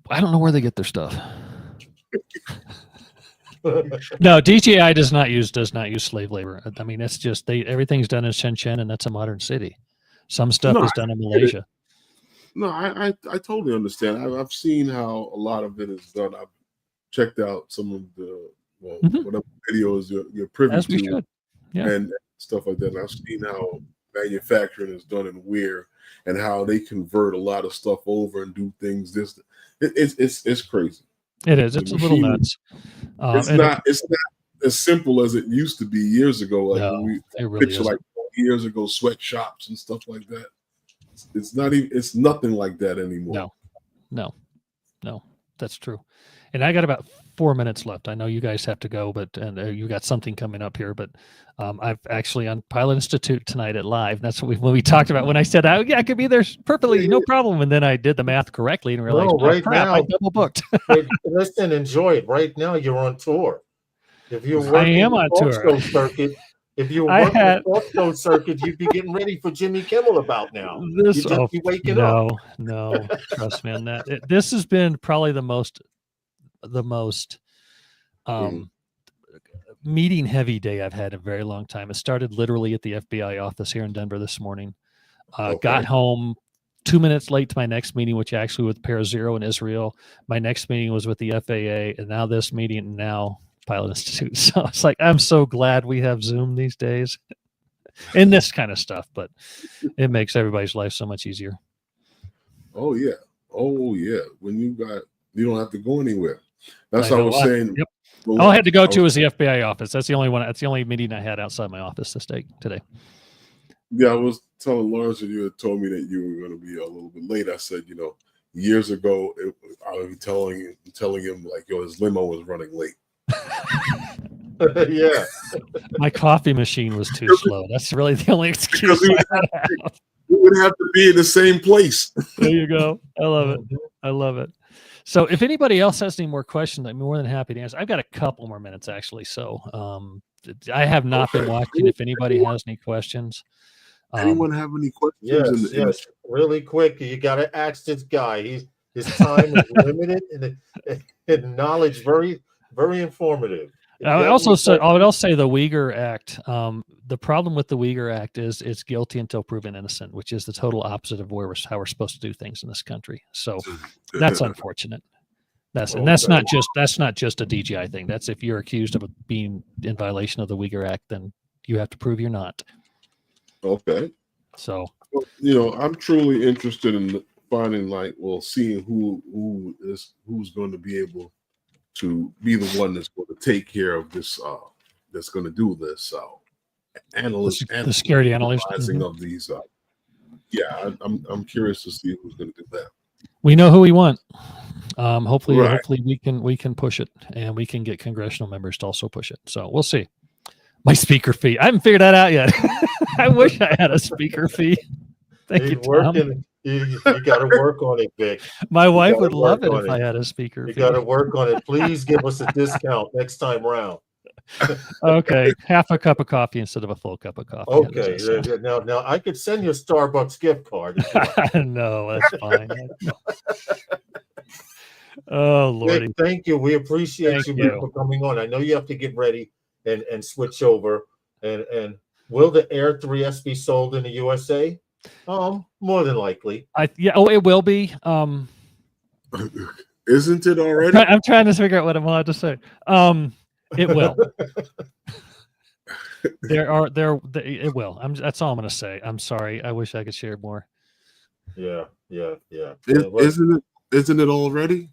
I don't know where they get their stuff. No, DJI does not use slave labor. I mean, it's just everything's done in Shenzhen, and that's a modern city. Some stuff is done in Malaysia. No, I totally understand. I've seen how a lot of it is done. I've checked out some of the whatever videos you're privy as we to. should. Yeah. and stuff like that. And I've seen how manufacturing is done in Weir and how they convert a lot of stuff over and do things. It's crazy. It is. It's a little nuts. It's not as simple as it used to be years ago. Like No, when we it really picture isn't. like years ago, sweatshops and stuff like that. It's not even. It's nothing like that anymore. No, that's true. And I got about 4 minutes left. I know you guys have to go, but you got something coming up here. But I've actually on Pilot Institute tonight at Live. That's what when we talked about when I said, yeah, I could be there perfectly, no problem. And then I did the math correctly and realized, now I double booked. Listen, enjoy it. Right now, you're on tour. If you're working I am on tour. Circuit, if you were working the talk show circuit, you'd be getting ready for Jimmy Kimmel about now. You'd just be waking up. No, trust me on that. This has been probably the most meeting heavy day I've had in a very long time. It started literally at the FBI office here in Denver this morning. Got home 2 minutes late to my next meeting, which actually with Pair Zero in Israel. My next meeting was with the FAA, and now this meeting, and now Pilot Institute. So it's like, I'm so glad we have Zoom these days and this kind of stuff, but it makes everybody's life so much easier. Oh yeah. When you don't have to go anywhere. That's what I was saying. Yep. All I had to go to was the FBI office. That's the only one. That's the only meeting I had outside my office today. Yeah, I was telling Lawrence that you had told me that you were going to be a little bit late. I said, years ago, I was telling him like, his limo was running late. Yeah. My coffee machine was too slow. That's really the only excuse. We would have to be in the same place. There you go. I love it. So if anybody else has any more questions, I'm more than happy to answer. I've got a couple more minutes actually. So I have not been watching. If anybody has any questions. Anyone have any questions? Yes. Really quick. You got to ask this guy. His time is limited and knowledge very, very informative. I would also say the Uyghur Act. The problem with the Uyghur Act is it's guilty until proven innocent, which is the total opposite of how we're supposed to do things in this country. So that's unfortunate. That's not just a DJI thing. That's if you're accused of being in violation of the Uyghur Act, then you have to prove you're not. Okay. So I'm truly interested in finding seeing who's going to be able to be the one that's going to take care of this, that's going to do this analyst, the security analyst of these. I'm curious to see who's going to do that. We know who we want. Hopefully we can push it, and we can get congressional members to also push it. So we'll see. My speaker fee. I haven't figured that out yet. I wish I had a speaker fee. Thank you, Tom. You got to work on it, Vic. My wife would love it if I had a speaker. You got to work on it. Please give us a discount next time round. Okay, half a cup of coffee instead of a full cup of coffee. Okay, now I could send you a Starbucks gift card. No, that's fine. Oh Lordy, Vic, thank you. We appreciate you for coming on. I know you have to get ready and switch over. And will the Air 3S be sold in the USA? More than likely. It will be. Isn't it already? I'm trying to figure out what I'm allowed to say. It will. It will. That's all I'm going to say. I'm sorry. I wish I could share more. Yeah. Isn't it already?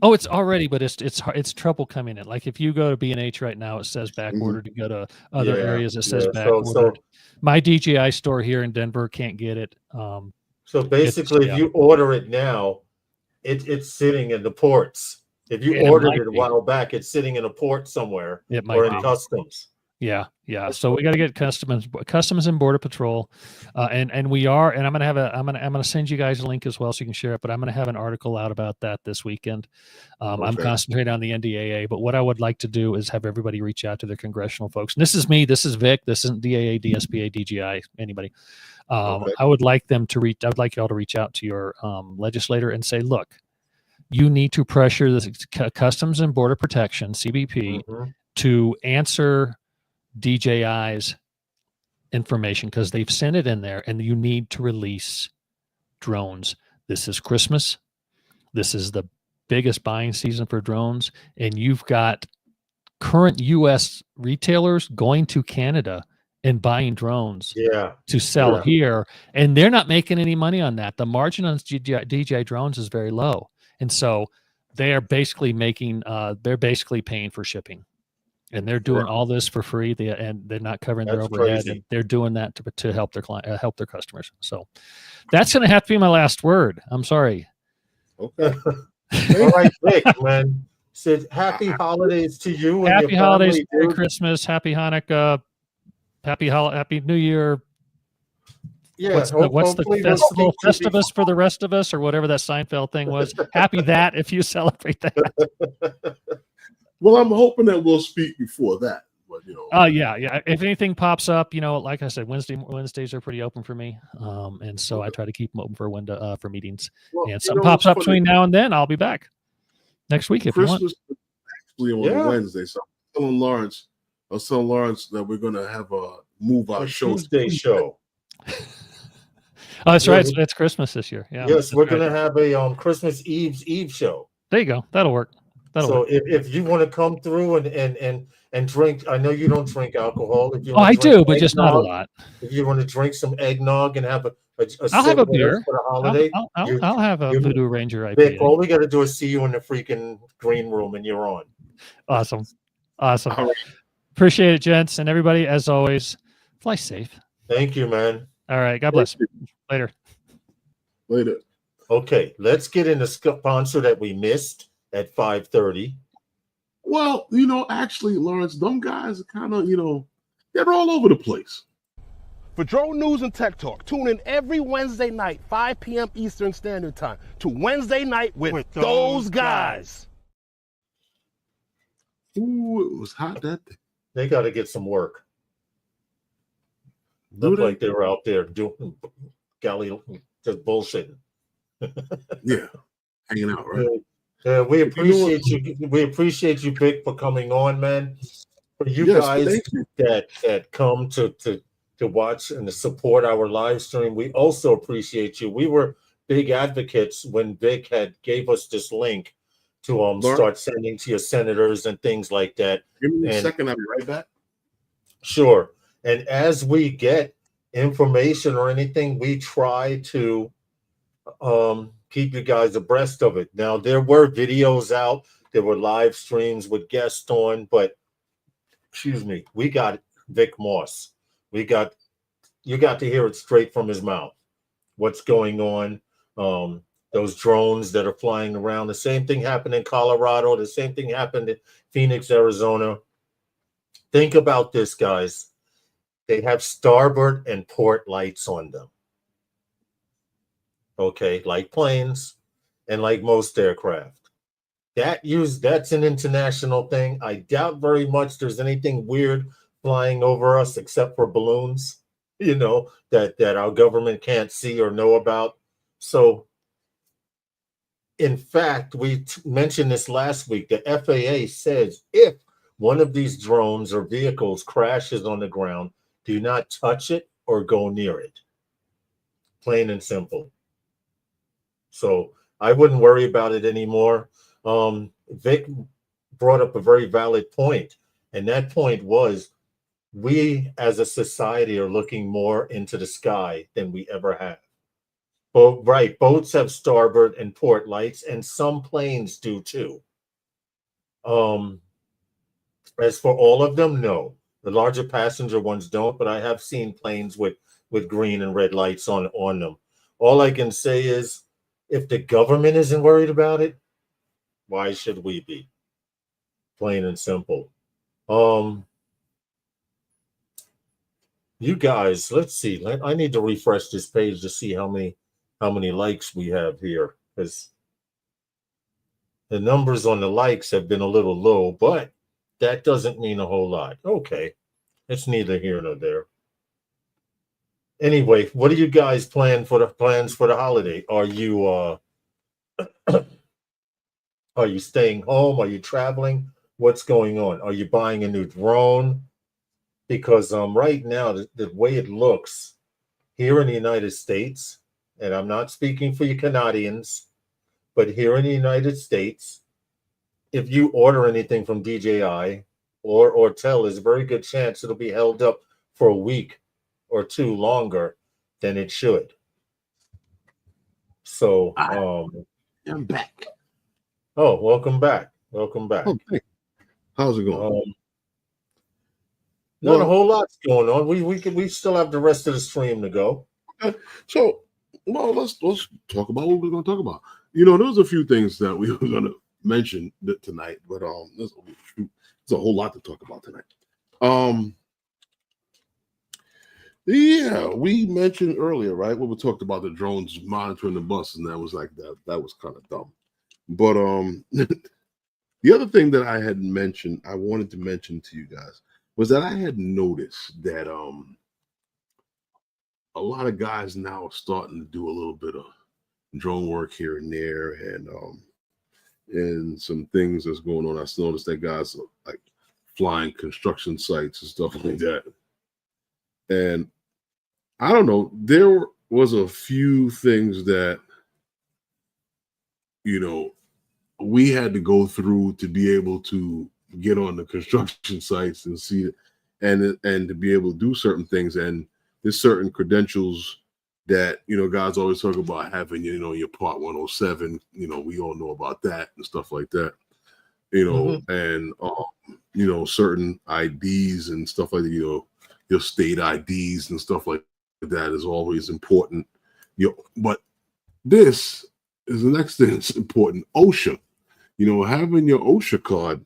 Oh, it's already, but it's trouble coming in. Like if you go to B&H right now, it says back ordered. You go to other areas, it says back ordered. My DJI store here in Denver can't get it. So basically, if you order it now, it's sitting in the ports. If you ordered it a while back, it's sitting in a port somewhere or in customs. Yeah. So we got to get customs and border patrol, and we are. And I'm gonna send you guys a link as well so you can share it. But I'm gonna have an article out about that this weekend. I'm concentrating on the NDAA, but what I would like to do is have everybody reach out to their congressional folks. And this is me. This is Vic. This isn't DAA, DSPA, DJI, anybody. I would like them to reach. I'd like y'all to reach out to your legislator and say, look, you need to pressure the Customs and Border Protection (CBP) to answer DJI's information because they've sent it in there, and you need to release drones. This is Christmas. This is the biggest buying season for drones, and you've got current U.S. retailers going to Canada and buying drones to sell here, and they're not making any money on that. The margin on DJI drones is very low, and so they are basically making they're basically paying for shipping, and they're doing all this for free. And they're not covering their overhead, and they're doing that to help their client, help their customers. So that's going to have to be my last word. I'm sorry. Okay. All right, Vic, man. Said happy holidays to you. And happy your holidays, family, Merry dude. Christmas, Happy Hanukkah, Happy New Year. Yeah, What's the hopefully festival we'll speak to Festivus for the rest of us, or whatever that Seinfeld thing was? Happy that if you celebrate that. Well, I'm hoping that we'll speak before that. But yeah. If anything pops up, like I said, Wednesdays are pretty open for me, and so I try to keep them open for for meetings. Well, and something pops up between now and then, I'll be back next week if Christmas you want. Actually on Wednesday, so I was telling Lawrence that we're gonna have a move our show Tuesday show. Oh, that's right. It's Christmas this year. Yeah. Yes, we're gonna have a Christmas Eve show. There you go. That'll work. If you want to come through and drink, I know you don't drink alcohol. If you I do, but just not a lot. If you want to drink some eggnog and have I'll have a beer for the holiday. I'll have a Voodoo Ranger IPA. Vic, all we got to do is see you in the freaking green room, and you're on. Awesome. Appreciate it, gents, and everybody. As always, fly safe. Thank you, man. All right. God bless. Later. Okay, let's get in the sponsor that we missed at 5:30. Well, actually, Lawrence, them guys are kind of, they're all over the place. For drone news and tech talk, tune in every Wednesday night, 5 p.m. Eastern Standard Time, to Wednesday Night with those guys. Ooh, it was hot that day. They got to get some work. Looked like they were out there doing just bullshitting. Yeah, hanging out, right? We appreciate you. We appreciate you, Vic, for coming on, man. For you guys that come to watch and to support our live stream, we also appreciate you. We were big advocates when Vic gave us this link to start sending to your senators and things like that. Give me a second, I'll be right back. Sure. And as we get information or anything, we try to keep you guys abreast of it. Now, there were videos out, there were live streams with guests on, but we got Vic Moss. You got to hear it straight from his mouth. What's going on? Those drones that are flying around. The same thing happened in Colorado. The same thing happened in Phoenix, Arizona. Think about this, guys. They have starboard and port lights on them. Okay, like planes and like most aircraft. That's an international thing. I doubt very much there's anything weird flying over us except for balloons, that our government can't see or know about. So, in fact, we mentioned this last week. The FAA says if one of these drones or vehicles crashes on the ground, do not touch it or go near it. Plain and simple. So I wouldn't worry about it anymore. Vic brought up a very valid point, and that point was we as a society are looking more into the sky than we ever have. Boats have starboard and port lights, and some planes do too. As for all of them, no. The larger passenger ones don't, but I have seen planes with green and red lights on them. All I can say is, if the government isn't worried about it, why should we be? Plain and simple. You guys, let's see. I need to refresh this page to see how many likes we have here, because the numbers on the likes have been a little low, but that doesn't mean a whole lot. Okay, it's neither here nor there. Anyway, what do you guys plans for the holiday? Are you staying home? Are you traveling? What's going on? Are you buying a new drone? Because right now, the way it looks here in the United States, and I'm not speaking for you Canadians, but here in the United States, if you order anything from DJI, or Autel, there's a very good chance it'll be held up for a week or two longer than it should. So, I'm back. oh, welcome back. Welcome back. Oh, hey. How's it going? Not a whole lot's going on. We still have the rest of the stream to go. Okay. So, well, let's talk about what we're going to talk about. You know, there's a few things that we were going to mention tonight, but there's a whole lot to talk about tonight. Yeah, we mentioned earlier, right, when we talked about the drones monitoring the bus, and that was like that was kind of dumb. But the other thing that I wanted to mention to you guys was that I had noticed that a lot of guys now are starting to do a little bit of drone work here and there, and some things that's going on. I still noticed that guys are like flying construction sites and stuff like that. And I don't know, there was a few things that, you know, we had to go through to be able to get on the construction sites and see it, and to be able to do certain things. And there's certain credentials that, you know, guys always talk about having, you know, your Part 107, you know, we all know about that and stuff like that, you know, and, you know, certain IDs and stuff like that, you know, your state IDs and stuff like that is always important. You know, but this is the next thing that's important. OSHA, you know, having your OSHA card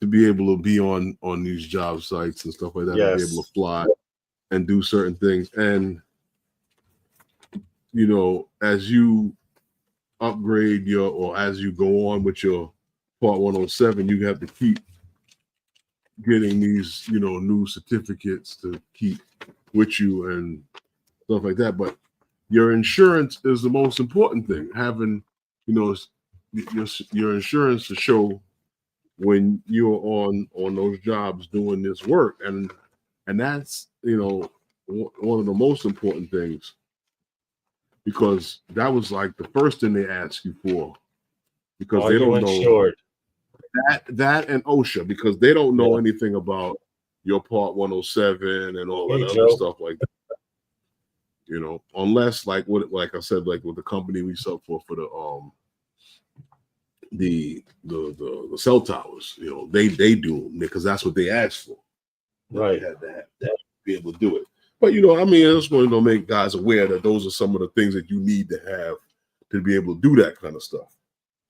to be able to be on these job sites and stuff like that, to be able to fly and do certain things. And, you know, as you upgrade or as you go on with your Part 107, you have to keep getting these, you know, new certificates to keep with you and stuff like that. But your insurance is the most important thing. Having, you know, your insurance to show when you're on those jobs doing this work, and that's, you know, one of the most important things, because that was like the first thing they ask you for, because they don't know that and OSHA, because they don't know anything about your Part 107 and all that other stuff like that. You know, unless like I said, like with the company we sell for the cell towers, you know, they do, because that's what they asked for. Right. They had to have that to be able to do it. But, you know, I mean, I just want to make guys aware that those are some of the things that you need to have to be able to do that kind of stuff.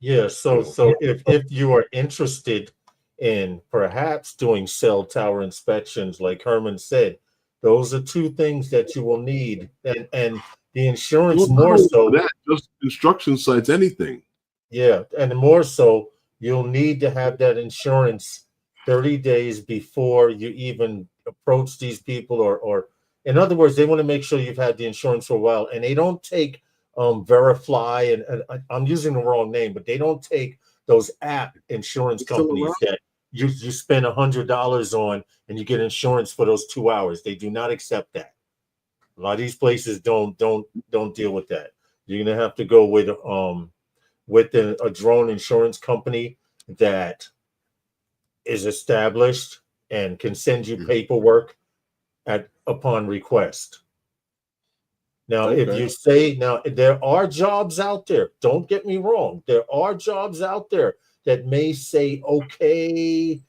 Yeah. So, you know, so if you are interested in perhaps doing cell tower inspections, like Herman said, those are two things that you will need, and the insurance more so. That just construction sites, anything. Yeah, and more so, you'll need to have that insurance 30 days before you even approach these people, or in other words, they want to make sure you've had the insurance for a while, and they don't take Verify, and I'm using the wrong name, but they don't take those app insurance companies that you spend $100 on and you get insurance for those 2 hours. They do not accept that. A lot of these places don't deal with that. You're gonna have to go with a drone insurance company that is established and can send you paperwork upon request. Now, if you say, now there are jobs out there, don't get me wrong, there are jobs out there that may say, okay,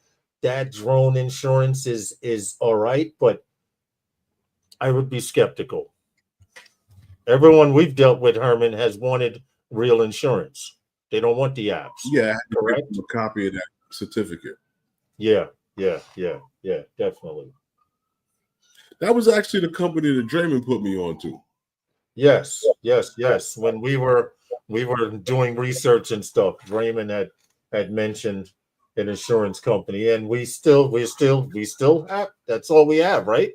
that drone insurance is all right, but I would be skeptical. Everyone we've dealt with, Herman, has wanted real insurance. They don't want the apps. Yeah, correct. A copy of that certificate. Yeah, definitely. That was actually the company that Draymond put me on to. Yes. When we were doing research and stuff, Draymond had mentioned an insurance company, and we still have. That's all we have, right?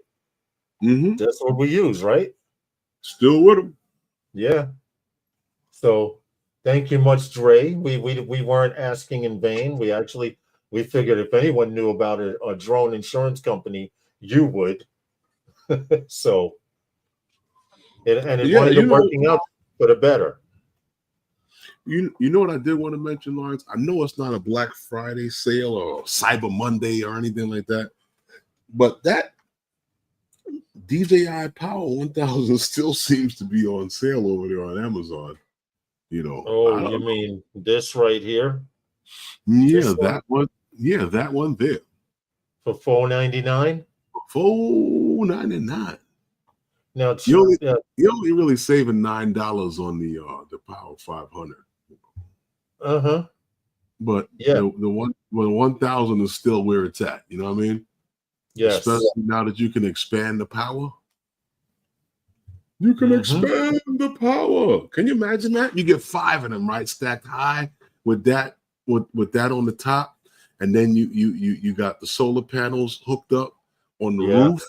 Mm-hmm. That's what we use, right? Still with them. Yeah. So thank you much, Dre. We weren't asking in vain. We figured if anyone knew about a drone insurance company, you would. So, and it wound up working out for the better. You know what I did want to mention, Lawrence? I know it's not a Black Friday sale or Cyber Monday or anything like that, but that DJI Power 1000 still seems to be on sale over there on Amazon. You know. Oh, you mean this right here? Yeah, that one. Yeah, that one there. For $499? $499. Now you're only really saving $9 on the Power 500. But yeah, the 1000 is still where it's at. You know what I mean? Yes. Especially now that you can expand the power. You can expand the power. Can you imagine that? You get 5 of them, right, stacked high with that with that on the top, and then you got the solar panels hooked up on the roof,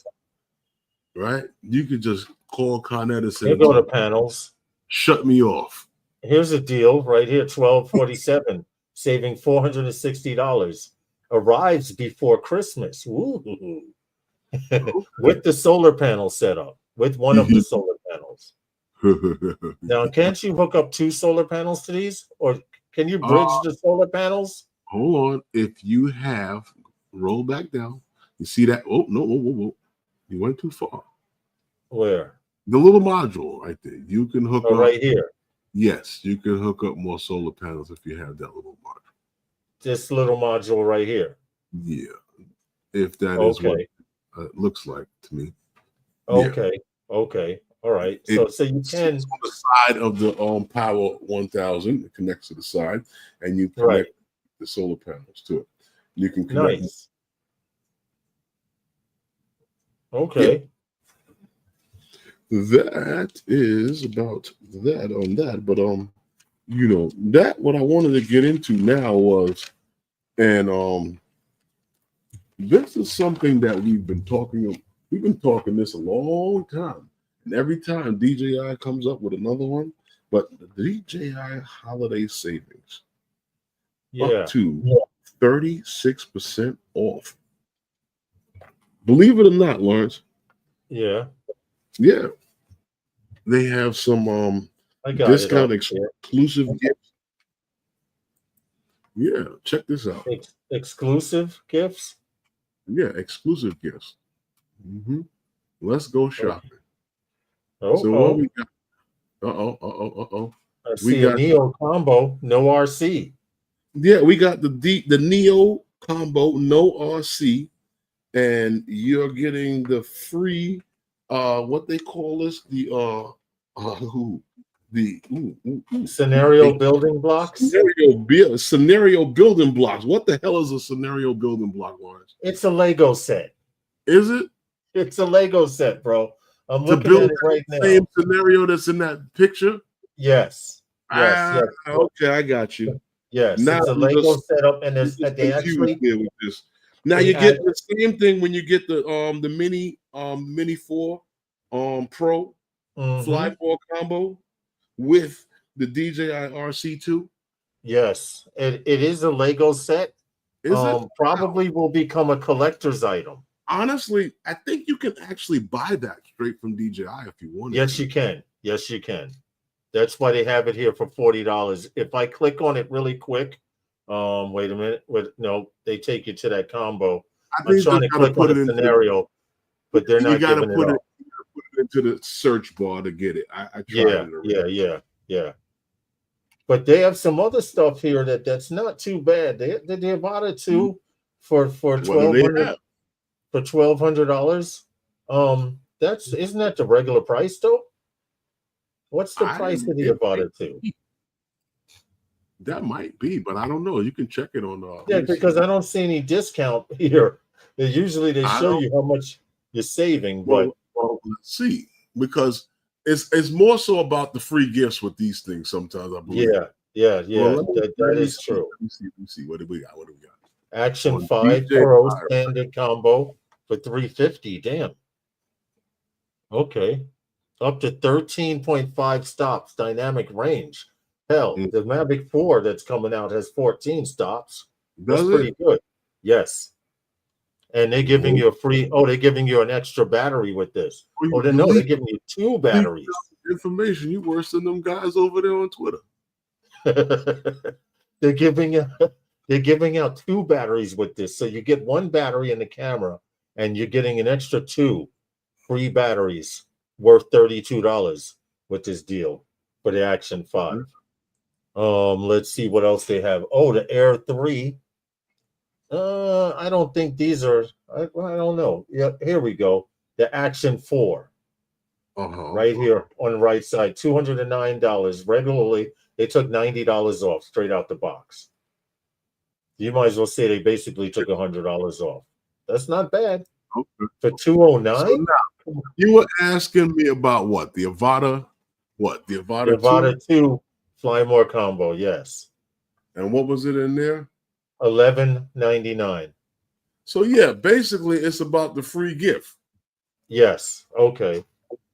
right? You could just call Con Edison. You go to panels. Shut me off. Here's a deal right here, $1247, saving $460. Arrives before Christmas. Woo. With the solar panel set up, with one of the solar panels. Now, can't you hook up 2 solar panels to these? Or can you bridge the solar panels? Hold on. If you have, roll back down. You see that? Oh, no, whoa. You went too far. Where? The little module right there. You can hook up. Right here. Yes, you can hook up more solar panels if you have that little module. This little module right here. Yeah. If that is what it looks like to me. Okay. All right. So you can on the side of the Power 1000. It connects to the side, and you connect the solar panels to it. You can connect. Nice. Okay. Yeah. That is about that on that, but you know, that what I wanted to get into now was, and this is something that we've been talking this a long time, and every time DJI comes up with another one, but the DJI Holiday Savings up to 36% off. Believe it or not, Lawrence. Yeah. They have some discount exclusive gifts. Yeah, check this out. Exclusive gifts? Yeah, exclusive gifts. Let's go shopping. So what we got? I see a Neo combo, no RC. Yeah, we got the Neo combo, no RC, and you're getting the free what they call this, the scenario building blocks. Scenario building blocks. What the hell is a scenario building block, Lawrence? It's a Lego set. Is it? It's a Lego set, bro. I'm looking at it right now. Same scenario that's in that picture. Yes. Okay, I got you. Yes, now it's a Lego setup, and they actually. Now you get the same thing when you get the Mini 4 Pro Fly 4 combo with the DJI RC2. Yes, it is a Lego set. Is it? Probably will become a collector's item. Honestly, I think you can actually buy that straight from DJI if you want. Yes, you can. Yes, you can. That's why they have it here for $40. If I click on it really quick, wait a minute. No, they take you to that combo. I'm trying to click on the scenario, but they're not giving it up. Put it into the search bar to get it. I tried it. Yeah. But they have some other stuff here that's not too bad. They bought it too for $1,200. For $1,200. Isn't that the regular price though? What's the price that he bought it to? That might be, but I don't know. You can check it on. Because I don't see any discount here. Usually they show you how much you're saving, but let's see, because it's more so about the free gifts with these things. Sometimes I believe. Yeah. That is true. Let me see. What do we got? Action 5 Pro standard combo for $350. Damn. Okay. Up to 13.5 stops, dynamic range. Hell, the Mavic 4 that's coming out has 14 stops. That's pretty good. Yes. And they're giving you a free, they're giving you an extra battery with this. They're giving you 2 batteries. Information, you worse than them guys over there on Twitter. they're giving out 2 batteries with this. So you get 1 battery in the camera, and you're getting an extra 2 free batteries worth $32 with this deal for the Action 5. Let's see what else they have. Oh, the Air 3. I don't think these are. I don't know. Yeah, here we go. The Action 4. Right here on the right side, $209. Regularly, they took $90 off straight out the box. You might as well say they basically took $100 off. That's not bad. Okay. For $209. So now, you were asking me about what? The Avata? What? The Avata 2? Avata 2 Fly More combo, yes. And what was it in there? $11.99. So yeah, basically it's about the free gift. Yes. Okay.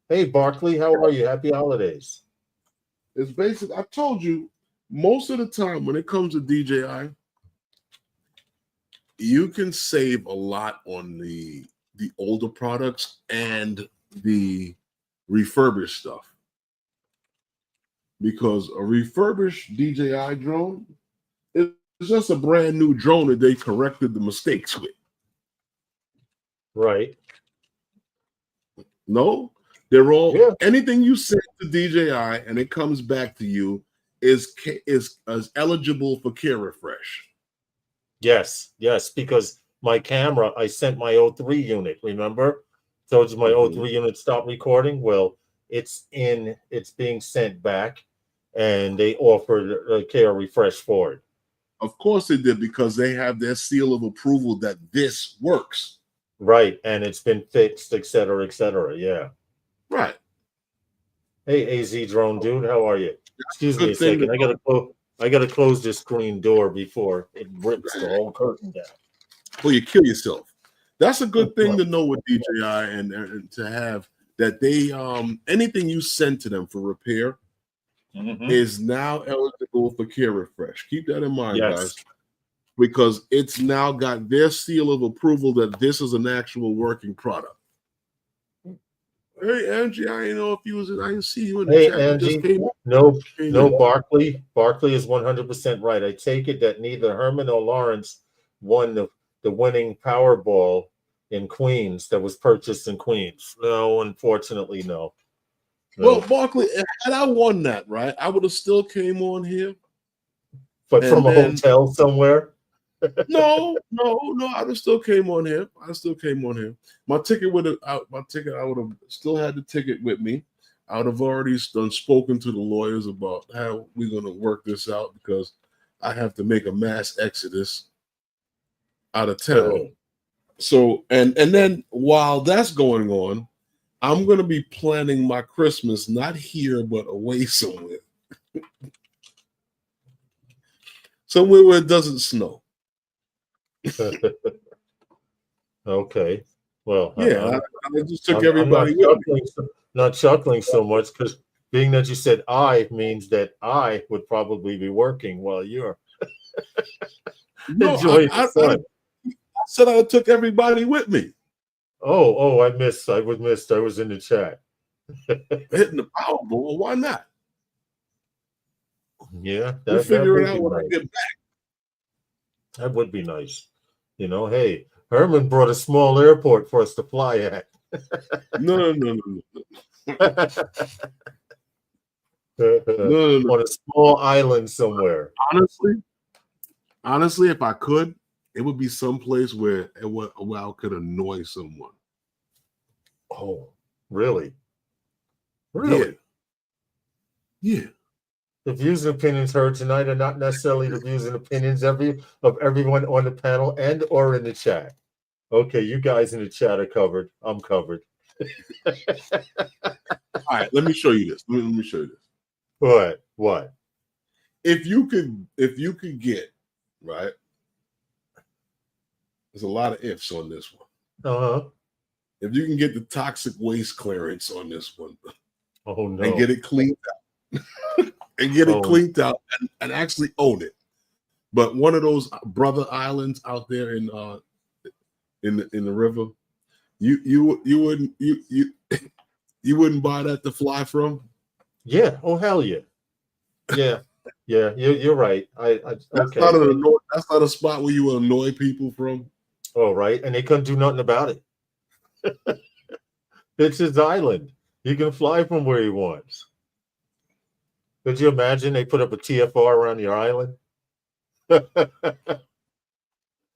Hey Barkley, how are you? Happy holidays. It's basically, I told you, most of the time when it comes to DJI, you can save a lot on the older products and the refurbished stuff. Because a refurbished DJI drone is just a brand new drone that they corrected the mistakes with. Right. No, they're all anything you send to DJI and it comes back to you is eligible for care refresh. Yes, because my camera, I sent my 03 unit, remember? Told you my 03 unit stopped recording. Well, it's being sent back, and they offered a care refresh for it. Of course they did, because they have their seal of approval that this works. Right, and it's been fixed, et cetera, yeah. Right. Hey, AZ Drone Dude, how are you? Excuse me a second. I gotta close this screen door before it rips the whole curtain down. Well, you kill yourself. That's a good thing to know with DJI, and to have that they anything you send to them for repair is now eligible for care refresh. Keep that in mind, guys, because it's now got their seal of approval that this is an actual working product. Hey, Angie, I didn't know if you was. I didn't see you in the chat. Angie, no, Barkley. Barkley is 100% right. I take it that neither Herman or Lawrence won the winning Powerball in Queens that was purchased in Queens. No, unfortunately, no. Well, Barkley, had I won that, right, I would have still came on here. But from a hotel somewhere? No, I would have still came on here. My ticket I would have still had the ticket with me. I would have already spoken to the lawyers about how we're going to work this out, because I have to make a mass exodus out of town. So, and then while that's going on, I'm going to be planning my Christmas not here, but away somewhere. Somewhere where it doesn't snow. Okay. Well, yeah, I just took everybody with me. Not chuckling so much, because being that you said I means that I would probably be working while you're enjoying the sun. I said I took everybody with me. Oh, I missed. I was in the chat. Hitting the Powerball, why not? Yeah, we'll figure it out when I get back. That would be nice. You know, hey, Herman brought a small airport for us to fly at. No. On a small island somewhere. Honestly, if I could, it would be someplace where I could annoy someone. Oh, really? Really? Yeah. The views and opinions heard tonight are not necessarily the views and opinions of everyone on the panel and or in the chat. Okay, you guys in the chat are covered. I'm covered. All right, let me show you this. Let me show you this. What? If you could get, right? There's a lot of ifs on this one. If you can get the toxic waste clearance on this one, oh no, and get it cleaned out. And get it cleaned out and actually own it. But one of those brother islands out there in the river, you wouldn't buy that to fly from? Yeah. Oh hell yeah. Yeah. Yeah, you're right. That's Okay. not that's not a spot where you will annoy people from. Oh, right. And they couldn't do nothing about it. It's his island. He can fly from where he wants. Could you imagine they put up a TFR around your island?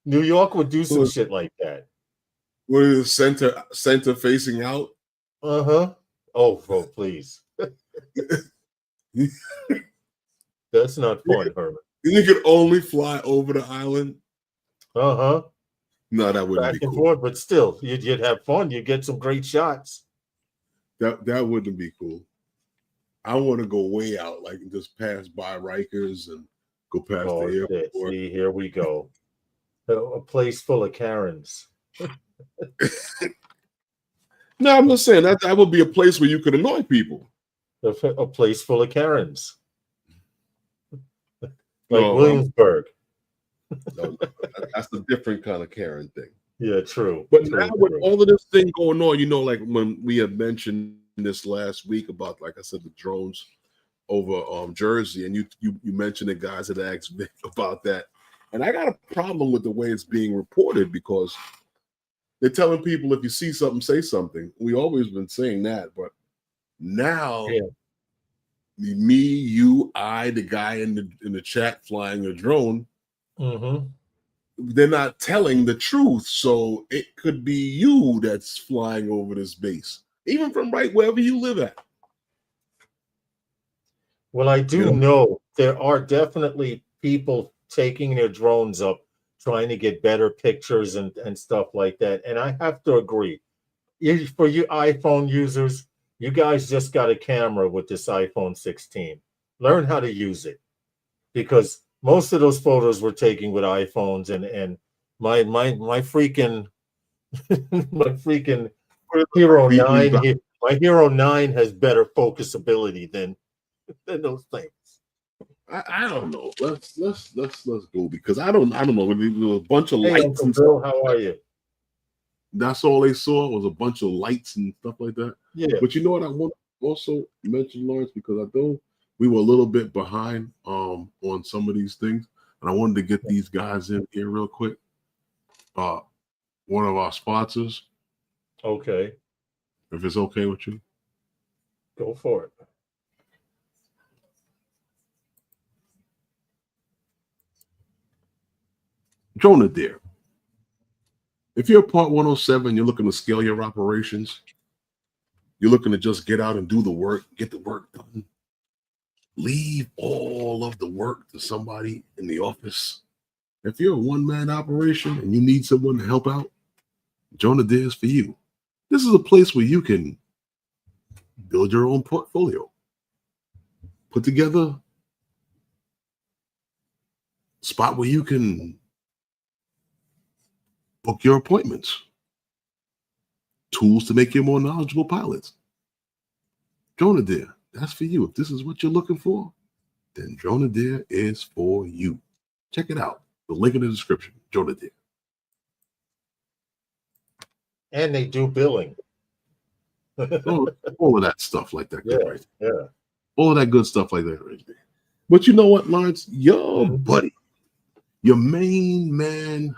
New York would do some shit like that. What is center facing out? Uh-huh. Oh, please. That's not fun, Herman. You could only fly over the island. Uh-huh. No, that wouldn't Back be and cool. forth, but still, you'd have fun. You'd get some great shots. That wouldn't be cool. I want to go way out, like just pass by Rikers and go past the airport. See, here we go. A place full of Karens. No, I'm just saying that would be a place where you could annoy people. A place full of Karens. Like Williamsburg. No, that's a different kind of Karen thing. Yeah, true. But now with all of this thing going on, like when we had mentioned this last week about, like I said, the drones over Jersey, and you mentioned it, guys had asked Vic about that. And I got a problem with the way it's being reported, because they're telling people if you see something, say something. We always been saying that, but now me, you, I, the guy in the chat flying a drone, they're not telling the truth. So it could be you that's flying over this base, even from right wherever you live at. Well, I do know there are definitely people taking their drones up, trying to get better pictures and stuff like that. And I have to agree. For you iPhone users, you guys just got a camera with this iPhone 16. Learn how to use it, because most of those photos were taken with iPhones, and my freaking Hero 9, my Hero 9 has better focus ability than those things. I don't know. Let's go, because I don't know. There was a bunch of lights and Bill, stuff. how are you? That's all they saw was a bunch of lights and stuff like that. Yeah. But you know what I want to also mention, Lawrence, because I know we were a little bit behind on some of these things, and I wanted to get these guys in here real quick. One of our sponsors. Okay. If it's okay with you. Go for it. Drone Adair. If you're a Part 107, you're looking to scale your operations, you're looking to just get out and do the work, get the work done, leave all of the work to somebody in the office. If you're a one-man operation and you need someone to help out, Drone Adair is for you. This is a place where you can build your own portfolio, put together a spot where you can book your appointments, tools to make you more knowledgeable pilots. Drone Adair, that's for you. If this is what you're looking for, then Drone Adair is for you. Check it out. The link in the description. Drone Adair. And they do billing. all of that stuff like that. Yeah, right? Yeah. All of that good stuff like that right there. But you know what, Lawrence? Your buddy, your main man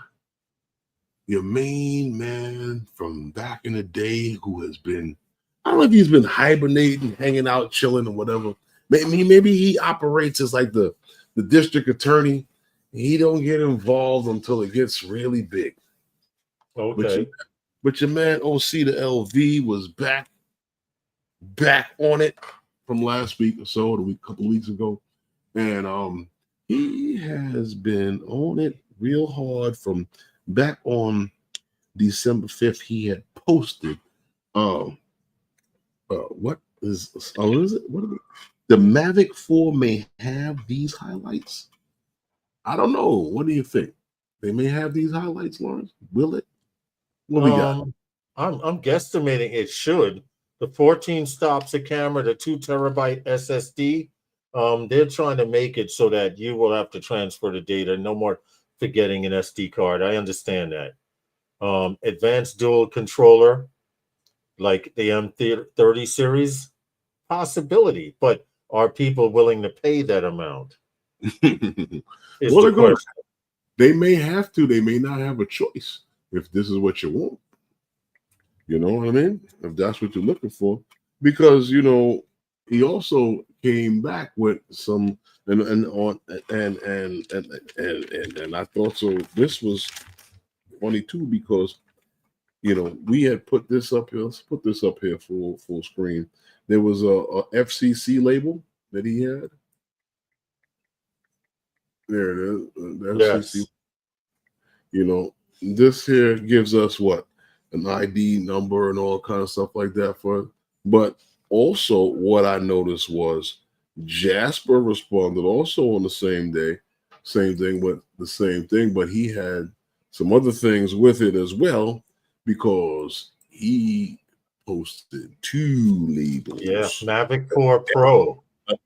from back in the day, who has been, I don't know if he's been hibernating, hanging out, chilling, or whatever. Maybe he operates as like the district attorney. He don't get involved until it gets really big. Okay. But your man OC the LV was back on it from last week or so, a couple of weeks ago. And he has been on it real hard from back on December 5th. He had posted what is it? What are the Mavic 4 may have these highlights. I don't know. What do you think? They may have these highlights, Lawrence. Will it? What we got? I'm guesstimating it should. The 14 stops a camera, the 2 terabyte SSD. They're trying to make it so that you will have to transfer the data. No more forgetting an SD card. I understand that. Advanced dual controller, like the M30 series, possibility. But are people willing to pay that amount? Well, they're going. They may have to. They may not have a choice if this is what you want. You know what I mean? If that's what you're looking for, because he also came back with some and I thought so. This was funny too because we had put this up here. Let's put this up here full screen. There was a FCC label that he had. There it is. The FCC. Yes. This here gives us what? An ID number and all kind of stuff like that but also what I noticed was Jasper responded also on the same day, same thing, but he had some other things with it as well because he posted 2 labels. Yeah, Mavic 4 Pro. An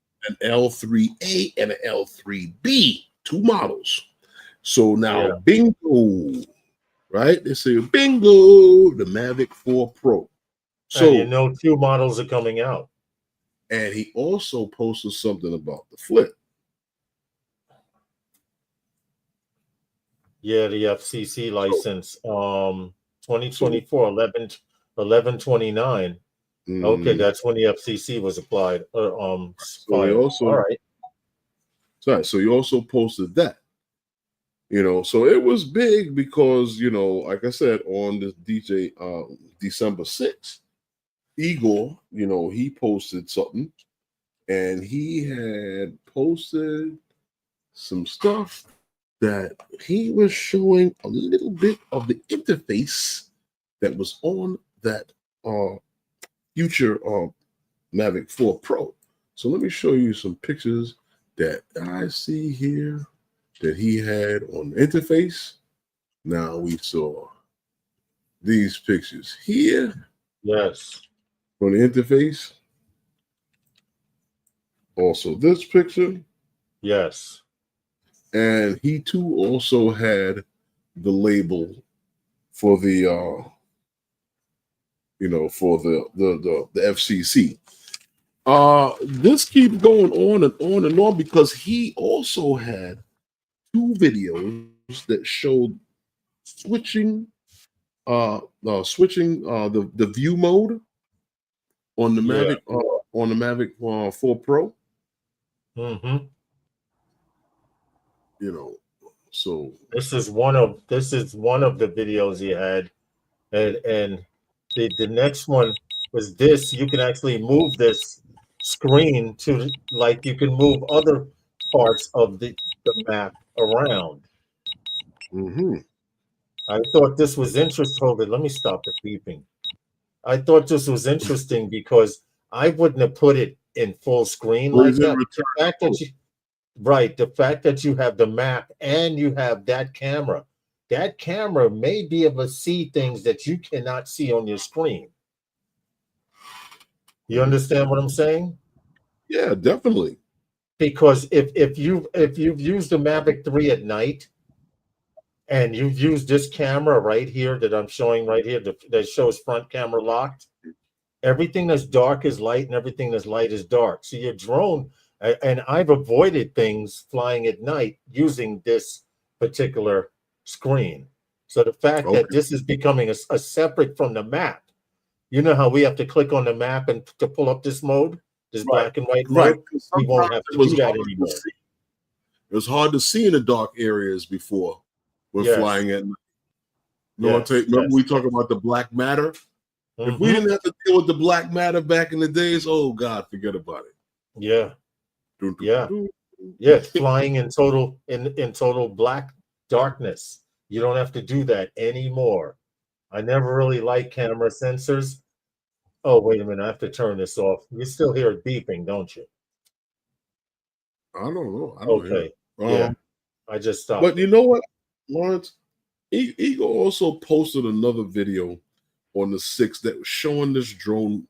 L3A and an L3B, 2 models. So now bingo. Right? They say bingo, the Mavic 4 Pro. So and 2 models are coming out. And he also posted something about the flip. Yeah, the FCC license, 2024 11/29. Okay, that's when the FCC was applied. So he also, all right. So he also posted that. So it was big because, like I said, on the December 6th, Igor, he posted something and he had posted some stuff that he was showing a little bit of the interface that was on that future Mavic 4 Pro. So let me show you some pictures that I see here that he had on the interface. Now we saw these pictures here. Yes. On the interface. Also this picture. Yes. And he too also had the label for the for the FCC. This keeps going on and on because he also had 2 videos that showed switching the view mode on the Mavic 4 Pro. Mm-hmm. So this is one of the videos he had, and the next one was this. You can actually move this screen to like you can move other parts of the map around. I thought this was interesting. Hold it, let me stop the beeping. I thought this was interesting because I wouldn't have put it in full screen like that. The fact that you have the map and you have that camera may be able to see things that you cannot see on your screen. You understand what I'm saying? Yeah, definitely. Because if you've used the Mavic 3 at night and you've used this camera right here that I'm showing right here that shows front camera locked, everything that's dark is light and everything that's light is dark. So your drone, and I've avoided things flying at night using this particular screen. So the fact that this is becoming a separate from the map, you know how we have to click on the map and to pull up this mode, this black and white mode, we won't have to do that anymore. It was hard to see in the dark areas before when flying at night. Remember we talk about the black matter? If we didn't have to deal with the black matter back in the days, oh God, forget about it. Yeah. Yeah, flying in total black darkness. You don't have to do that anymore. I never really liked camera sensors. Oh, wait a minute, I have to turn this off. You still hear it beeping, don't you? I don't know. Okay. Yeah. I just stopped. But you know what, Lawrence? Ego also posted another video on the 6th that was showing this drone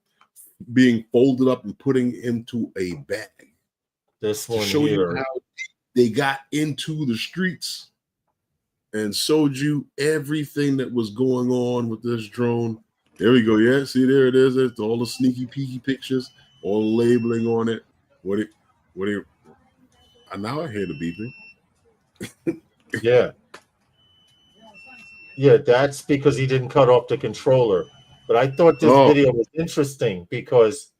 being folded up and putting into a bag. This one show here. You how they got into the streets and showed you everything that was going on with this drone. There we go. Yeah, see, there it is. It's all the sneaky peeky pictures, all the labeling on it. Now I hear the beeping. Yeah. Yeah, that's because he didn't cut off the controller. But I thought this video was interesting because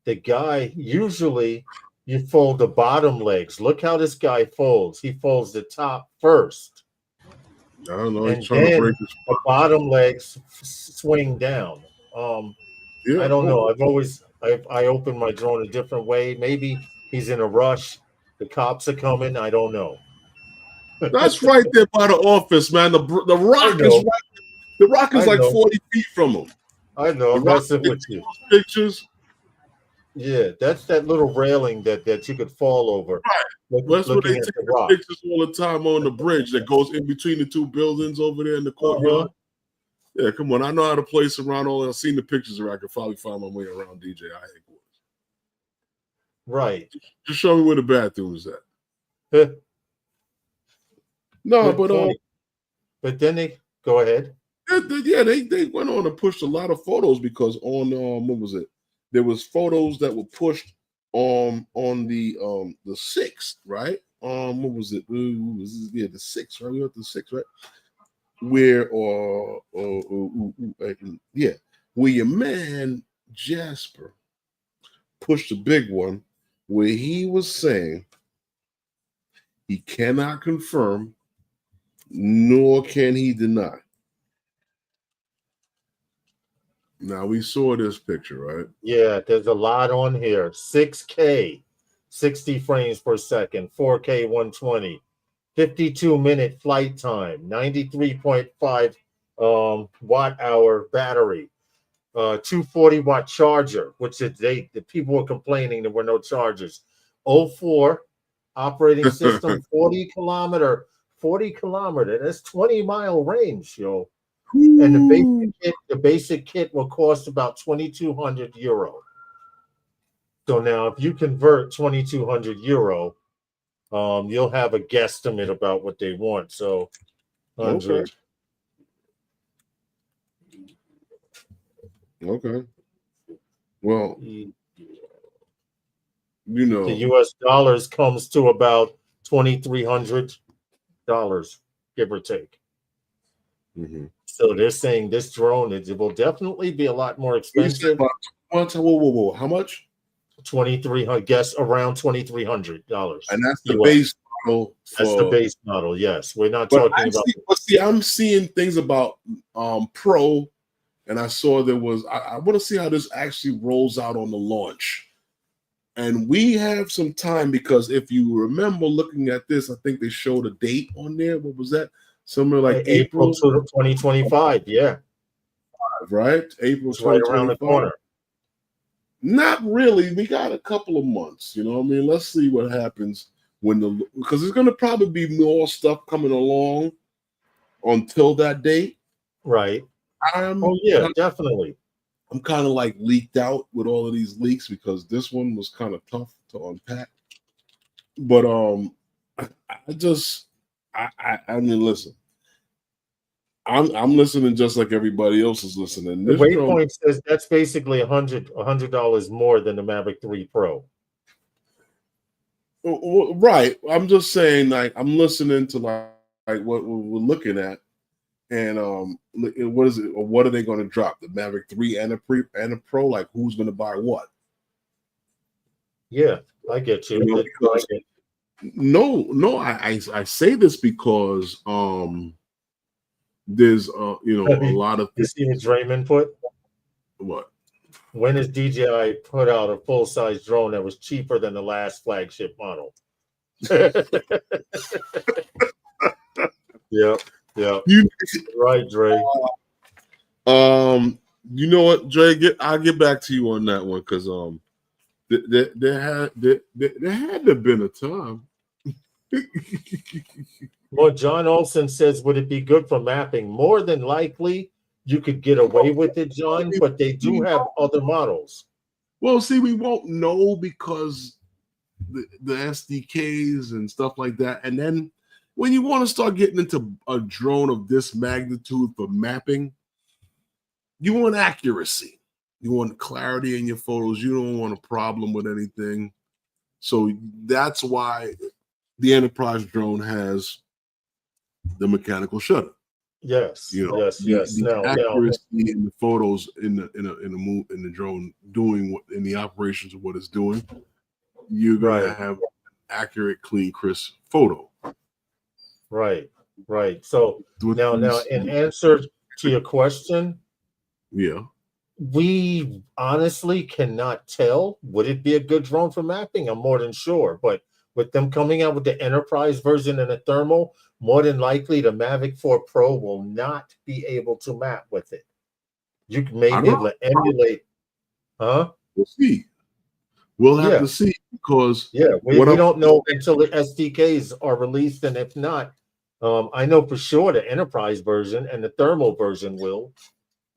the guy, usually you fold the bottom legs. Look how this guy folds. He folds the top first. I don't know. And He's trying to break his the bottom legs swing down. Yeah. I don't know. I open my drone a different way. Maybe he's in a rush. The cops are coming. I don't know. That's right there by the office, man. The rock is right. The rock is like 40 feet from him. I know. I'm messing with you. Pictures. Yeah, that's that little railing that you could fall over. Right. That's what they take the pictures all the time on the bridge that goes in between the two buildings over there in the courtyard. Yeah, come on. I know how to place around all that. I've seen the pictures where I could probably find my way around DJI headquarters. Right. Just show me where the bathroom is at. No, but then they go ahead. Yeah, they went on and pushed a lot of photos because on what was it? There was photos that were pushed on the 6th, right? What was it? Yeah, the 6th, right? We were at the 6th, right? Where where your man Jasper pushed a big one where he was saying he cannot confirm nor can he deny. Now we saw this picture, right? Yeah, there's a lot on here. 6K, 60 frames per second, 4K 120, 52-minute flight time, 93.5 watt hour battery, 240-watt charger, which the people were complaining there were no chargers. 04 operating system, 40 kilometer. That's 20-mile range, yo. And the basic kit will cost about 2,200 euro. So now, if you convert 2,200 euro, you'll have a guesstimate about what they want. So, 100. Okay. Well, you know, the US dollars comes to about $2,300, give or take. Mm-hmm. So they're saying this drone it will definitely be a lot more expensive. Whoa! How much? 2,300. Guess around $2,300. And that's the base model. That's the base model. Yes, we're not talking about. I'm seeing things about Pro, and I saw there was. I want to see how this actually rolls out on the launch. And we have some time because if you remember looking at this, I think they showed a date on there. What was that? Somewhere like April 2025, yeah. Right? April 2025. Right around the corner. Not really. We got a couple of months, you know what I mean? Let's see what happens because there's going to probably be more stuff coming along until that date. Right. Definitely. I'm kind of like leaked out with all of these leaks because this one was kind of tough to unpack. But I mean, listen. I'm listening just like everybody else is listening. The Waypoint says that's basically $100 more than the Mavic 3 Pro. Right. I'm just saying, like, I'm listening to like what we're looking at, and what is it? Or what are they going to drop? The Mavic 3 and a Pro? Like, who's going to buy what? Yeah, I get you. I say this because there's a lot of. You see what Draymond put? What? When has DJI put out a full-size drone that was cheaper than the last flagship model? Yeah. Right, Dre. You know what, Dre? I'll get back to you on that one because there had to have been a time. Well, John Olson says, would it be good for mapping? More than likely, you could get away with it, John, but they do have other models. Well, see, we won't know because the SDKs and stuff like that. And then when you want to start getting into a drone of this magnitude for mapping, you want accuracy. You want clarity in your photos. You don't want a problem with anything. So that's why the Enterprise drone has the mechanical shutter. Yes, You know, yes. the Now, accuracy in the photos in the drone doing what in the operations of what it's doing, you're gonna right, have accurate, clean, crisp photo. right. So With now, these, in answer to your question, yeah, we honestly cannot tell. Would it be a good drone for mapping? I'm more than sure. But with them coming out with the enterprise version and the thermal, more than likely the Mavic 4 Pro will not be able to map with it. You may I be don't able know. to emulate, huh? We'll see. We'll have Yeah, to see because we don't know until the SDKs are released, and if not, I know for sure the enterprise version and the thermal version will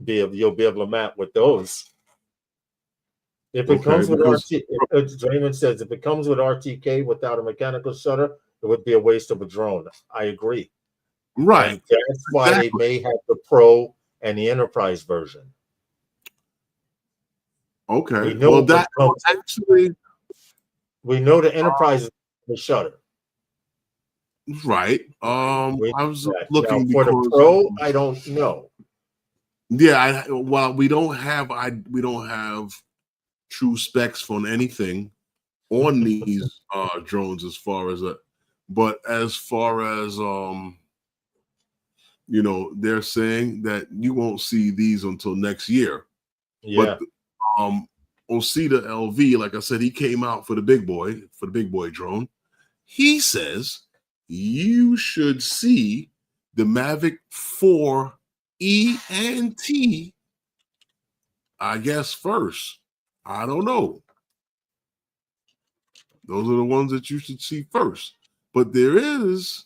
be able, you'll be able to map with those. If it comes with RT, Draymond says if it comes with RTK without a mechanical shutter, it would be a waste of a drone. I agree. right. And that's why they may have the Pro and the Enterprise version. Okay. We know Well, that actually, we know the Enterprise is the shutter. right. I was looking now, for because the Pro, I don't know. yeah. While we don't have true specs on anything on these drones as far as but as far as you know, they're saying that you won't see these until next year. Yeah. But Osita LV, like I said, he came out for the big boy drone. He says you should see the Mavic 4 E and T, I guess, first. I don't know. Those are the ones that you should see first. But there is,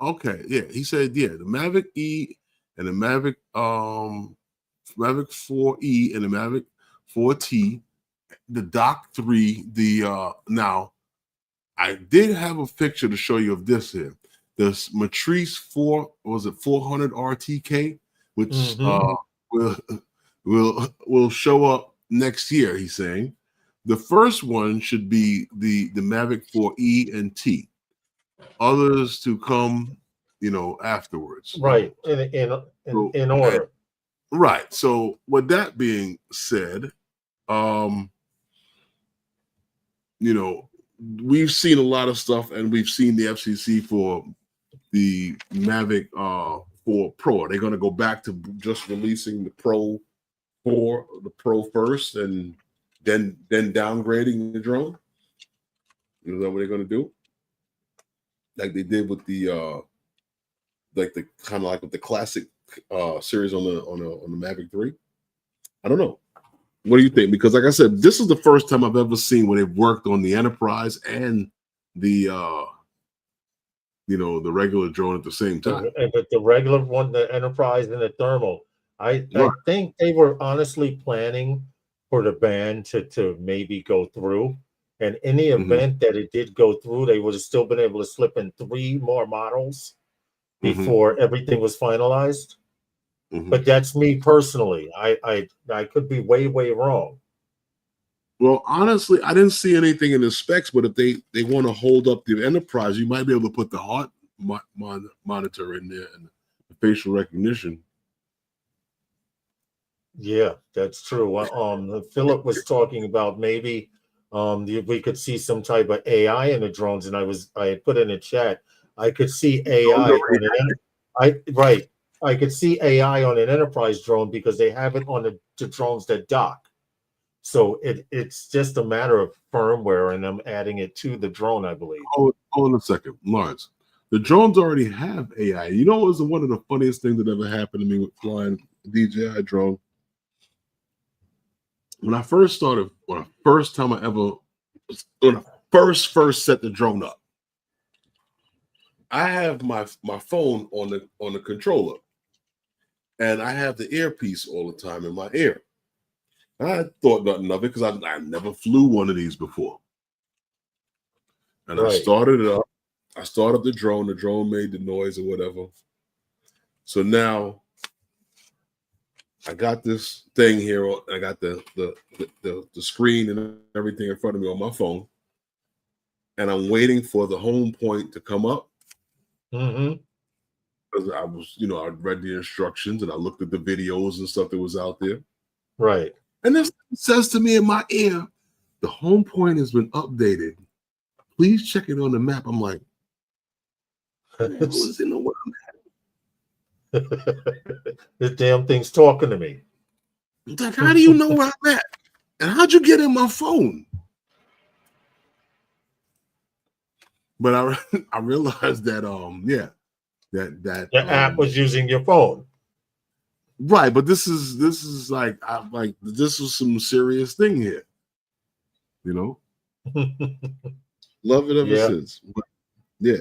okay, yeah, he said, yeah, the Mavic E and the Mavic 4E and the Mavic 4T, the Dock 3, now I did have a picture to show you of this here. This Matrice 400 RTK, which will show up next year, he's saying. The first one should be the Mavic 4E and T. Others to come, you know, afterwards. Right. In order. Right. So with that being said, you know, we've seen a lot of stuff, and we've seen the FCC for the Mavic 4 Pro. Are they going to go back to just releasing the Pro 4, the Pro first, and then downgrading the drone? Is that what they're going to do? Like they did with the kind of like with the classic series on the Mavic 3? I don't know. What do you think? Because like I said, this is the first time I've ever seen where they've worked on the Enterprise and the you know, the regular drone at the same time. But the regular one, the Enterprise and the thermal, I think they were honestly planning for the ban to maybe go through. And in the event that it did go through, they would have still been able to slip in 3 more models before everything was finalized. But that's me personally. I could be way wrong. Well, honestly, I didn't see anything in the specs, but if they want to hold up the Enterprise, you might be able to put the heart monitor in there and the facial recognition. Yeah, that's true. Philip was talking about maybe we could see some type of AI in the drones, and I had put in a chat. I could see AI on an I could see AI on an Enterprise drone because they have it on the drones that dock. So it's just a matter of firmware and them adding it to the drone, I believe. Hold on a second, Lawrence. The drones already have AI. You know what was one of the funniest things that ever happened to me with flying DJI drone? When I first started, when I first set the drone up, I have my phone on the controller, and I have the earpiece all the time in my ear. I thought nothing of it because I never flew one of these before. And I started it up. I started the drone. The drone made the noise or whatever. So now I got this thing here. I got the screen and everything in front of me on my phone. and I'm waiting for the home point to come up. Mm-hmm. Because I was, I read the instructions and I looked at the videos and stuff that was out there. Right. And this says to me in my ear, the home point has been updated. Please check it on the map. I'm like, who's in the world? This damn thing's talking to me. It's like, how do you know where I'm at? And how'd you get in my phone? But I realized that that the app was using your phone. Right, but this is like this was some serious thing here. Love it ever since. But, yeah.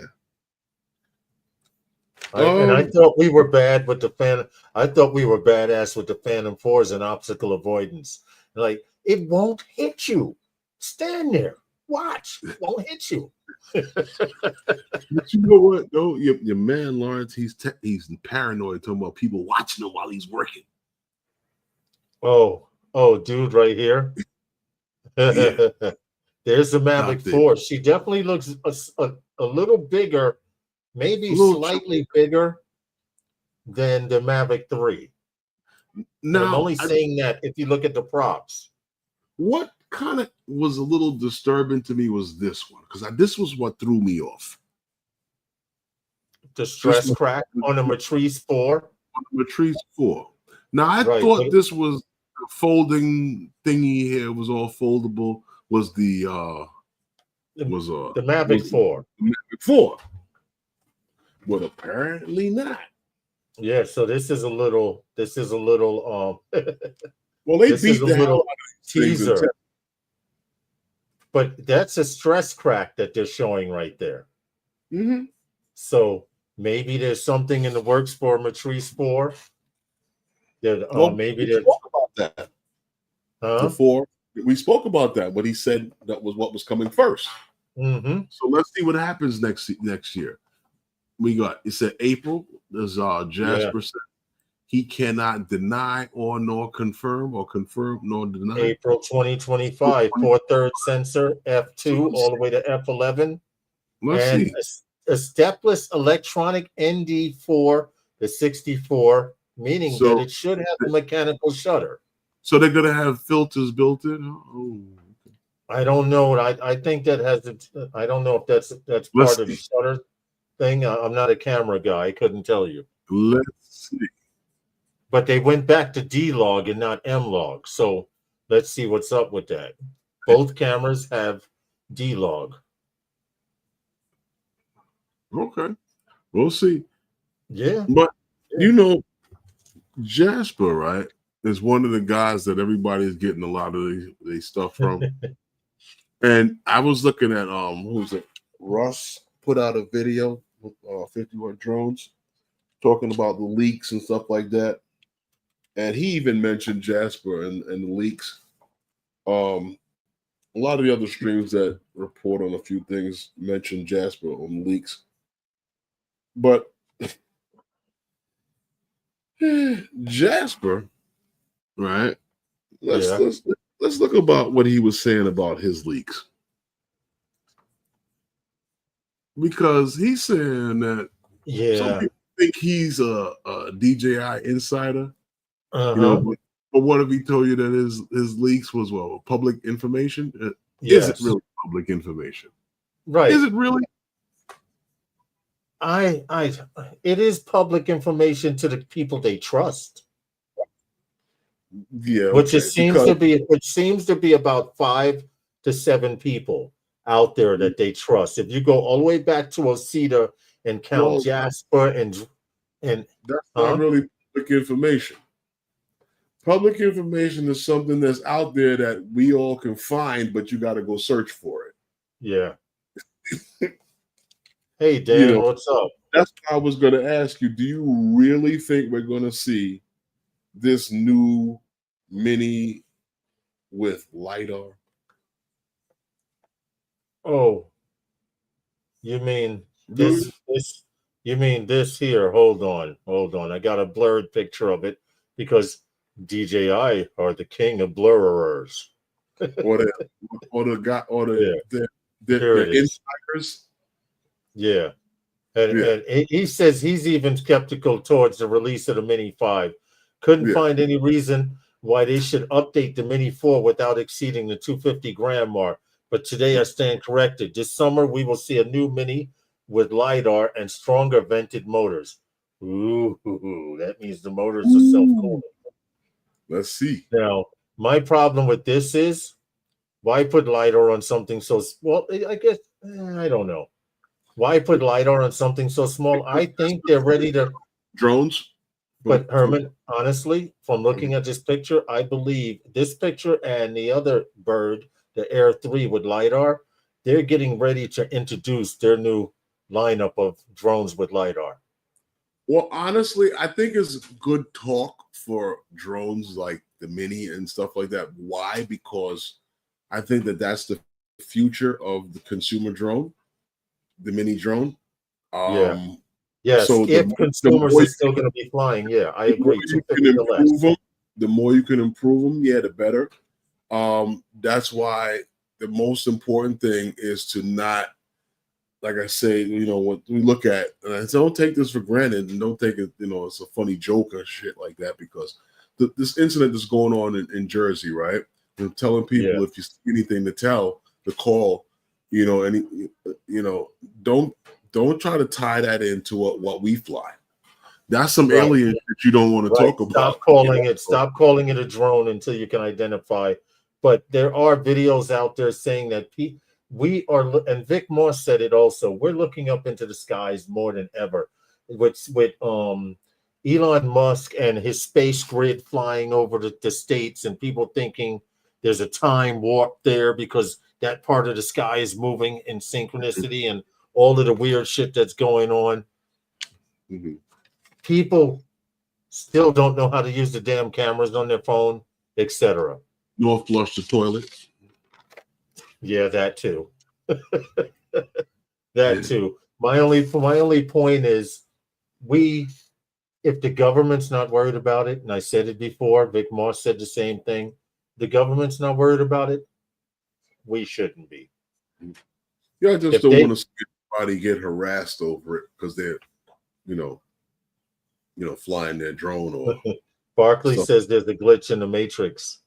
I thought we were bad with the Phantom. I thought we were badass with the Phantom 4s and obstacle avoidance. Like, it won't hit you. Stand there. Watch. It won't hit you. But you know what, though? Your man Lawrence, he's paranoid, talking about people watching him while he's working. Oh, dude, right here. Yeah. There's the Mavic 4. She definitely looks a little bigger, maybe slightly bigger than the Mavic 3. Now, I'm only saying that if you look at the props. What kind of was a little disturbing to me was this one, because this was what threw me off. The stress crack on the Matrice 4. On the Matrice 4. Now, I thought this was a folding thingy here. It was all foldable. Was the Mavic 4. The Mavic 4. But apparently not. Yeah, so this is a little well, they beat the hell out of teaser. But that's a stress crack that they're showing right there. Mm-hmm. So maybe there's something in the works for Matrice 4. That maybe we spoke about that before. We spoke about that, but he said that was what was coming first. Mm-hmm. So let's see what happens next year. It said April. There's Jasper said he cannot deny nor confirm nor deny. April 2025, 4/3 sensor, F2 all the way to F11. Let's see. A stepless electronic ND4 to 64, meaning that it should have a mechanical shutter. So they're gonna have filters built in. Oh, okay. I don't know. I think that has. I don't know if that's part of the shutter thing. I'm not a camera guy. I couldn't tell you. Let's see. But they went back to D-Log and not M-Log. So let's see what's up with that. Both cameras have D-Log. Okay. We'll see. Yeah. But, Jasper, right, is one of the guys that everybody's getting a lot of these stuff from. And I was looking at, who's it? Russ put out a video with 51 drones talking about the leaks and stuff like that. And he even mentioned Jasper and the leaks. A lot of the other streams that report on a few things mention Jasper on leaks. But Jasper, right? Let's look about what he was saying about his leaks. Because he's saying that some people think he's a DJI insider. But what if he told you that his leaks was public information? Is it really public information? Right. Is it really? It is public information to the people they trust. Yeah. Which seems to be about 5 to 7 people out there that they trust. If you go all the way back to Osita and count Jasper and that's not really public information. Public information is something that's out there that we all can find, but you got to go search for it. Yeah. Hey, Dan, what's up? That's what I was going to ask you. Do you really think we're going to see this new Mini with LiDAR? Oh, you mean this? You mean this here? Hold on. I got a blurred picture of it because DJI are the king of blurrers. or the Here they're it is. insiders. Yeah. And he says he's even skeptical towards the release of the Mini 5. Couldn't find any reason why they should update the Mini 4 without exceeding the 250-gram mark. But today I stand corrected. This summer we will see a new Mini with LiDAR and stronger vented motors. Ooh, that means the motors are self-cooling. Let's see. Now, my problem with this is, why put LiDAR on something so small? I guess, I don't know. Why put LiDAR on something so small? I think they're ready to... Drones? But Herman, honestly, from looking at this picture, I believe this picture and the other bird, the Air 3 with LiDAR, they're getting ready to introduce their new lineup of drones with LiDAR. Well, honestly, I think it's good talk for drones like the Mini and stuff like that. Why? Because I think that that's the future of the consumer drone, the Mini drone. Yes, so if consumers are still going to be flying, I agree. The more you can improve them, the better. That's why the most important thing is to not, like I say, what we look at, and don't take this for granted, and don't take it, it's a funny joke or shit like that, because this incident that's going on in Jersey, right? They're telling people if you see anything to call, don't try to tie that into what we fly. That's some alien that you don't want to talk about. Stop calling it a drone until you can identify. But there are videos out there saying that we are, and Vic Moss said it also, we're looking up into the skies more than ever with Elon Musk and his space grid flying over the states, and people thinking there's a time warp there because that part of the sky is moving in synchronicity and all of the weird shit that's going on. People still don't know how to use the damn cameras on their phone, etc. Nor flush the toilet. Yeah, that too. That too. My only point is, if the government's not worried about it, and I said it before, Vic Moss said the same thing, the government's not worried about it, we shouldn't be. I just don't want to see anybody get harassed over it because they're, flying their drone. Or Barkley says there's a glitch in the matrix.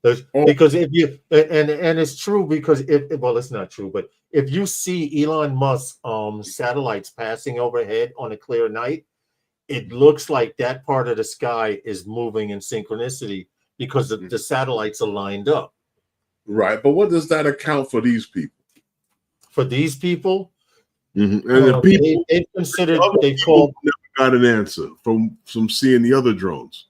Because if you and it's true, because it's not true, but if you see Elon Musk satellites passing overhead on a clear night, it looks like that part of the sky is moving in synchronicity because the satellites are lined up. Right, but what does that account for these people? For these people, and the people they called. Never got an answer from seeing the other drones.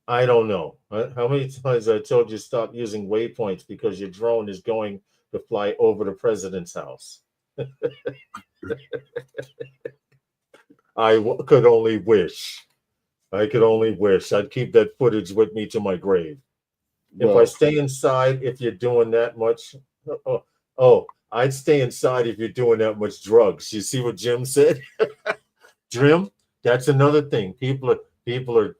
I don't know. How many times I told you stop using waypoints because your drone is going to fly over the president's house? I could only wish. I'd keep that footage with me to my grave. If I stay inside, if you're doing that much, I'd stay inside if you're doing that much drugs. You see what Jim said? Jim, that's another thing. People are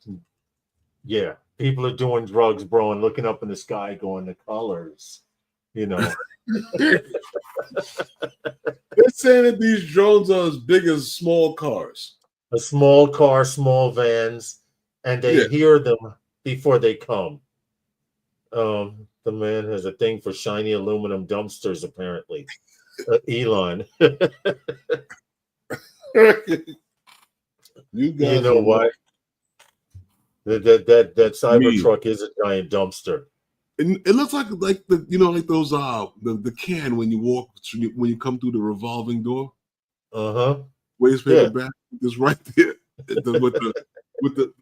doing drugs, bro, and looking up in the sky, going the colors, They're saying that these drones are as big as small cars. A small car, small vans, and they hear them before they come. The man has a thing for shiny aluminum dumpsters, apparently. Elon. You know what? That Cybertruck is a giant dumpster. And it looks like those the can when you come through the revolving door. Wastepaper bag is right there with the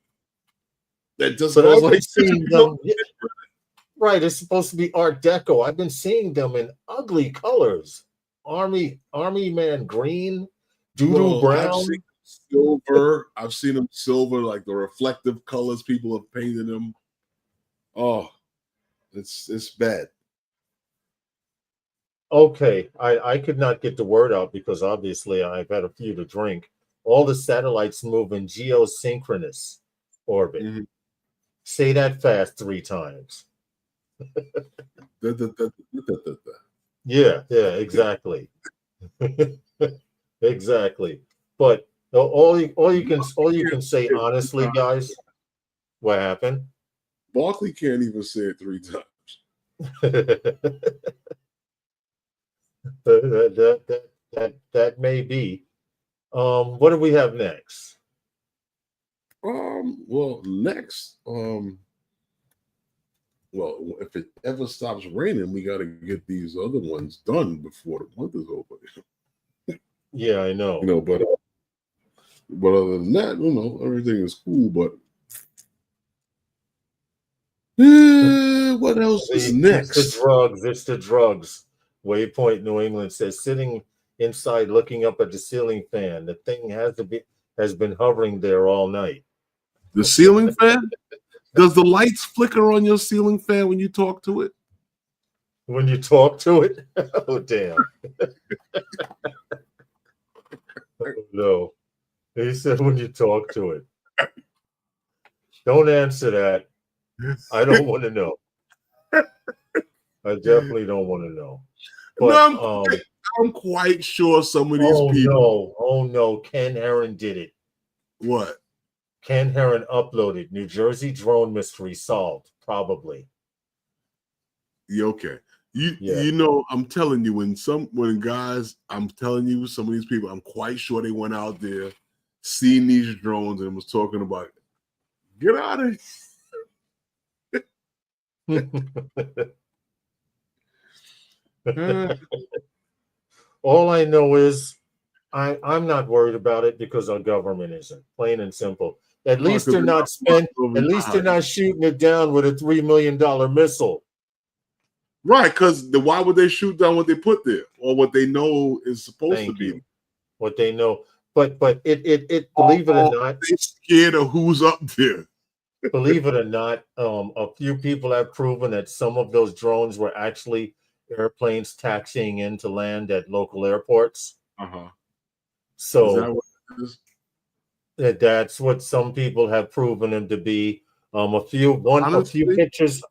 that just goes like seeing them. Right, it's supposed to be Art Deco. I've been seeing them in ugly colors. Army man green, doodle brown. I've seen them silver, like the reflective colors people have painted them. Oh, it's bad. Okay, I could not get the word out because obviously I've had a few to drink. All the satellites move in geosynchronous orbit. Say that fast 3 times. Yeah, exactly. Exactly. But all you can say honestly, guys, what happened? Barkley can't even say it 3 times. that may be. What do we have next? Well, next, well, if it ever stops raining, we got to get these other ones done before the month is over. Yeah, I know. But other than that, everything is cool. But what else is next? It's the drugs. Waypoint New England says sitting inside looking up at the ceiling fan. The thing has been hovering there all night. The ceiling fan? Does the lights flicker on your ceiling fan when you talk to it? When you talk to it? Oh, damn. Oh, no. He said when you talk to it. Don't answer that. I don't want to know. I definitely don't want to know. But, no, I'm quite sure some of these people. Oh, no. Ken Heron did it. What? Ken Heron uploaded New Jersey drone mystery solved, probably. Yeah, okay. I'm telling you, when guys, I'm telling you, some of these people, I'm quite sure they went out there, seen these drones, and was talking about, get out of here. All I know is I'm not worried about it because our government isn't. Plain and simple. At least they're not At least they're not shooting it down with a $3 million missile. Right, because why would they shoot down what they put there or what they know is supposed to be? What they know, but it believe it or not, they're scared of who's up there. Believe it or not, a few people have proven that some of those drones were actually airplanes taxiing in to land at local airports. So is that what it is? That's what some people have proven them to be. A few pictures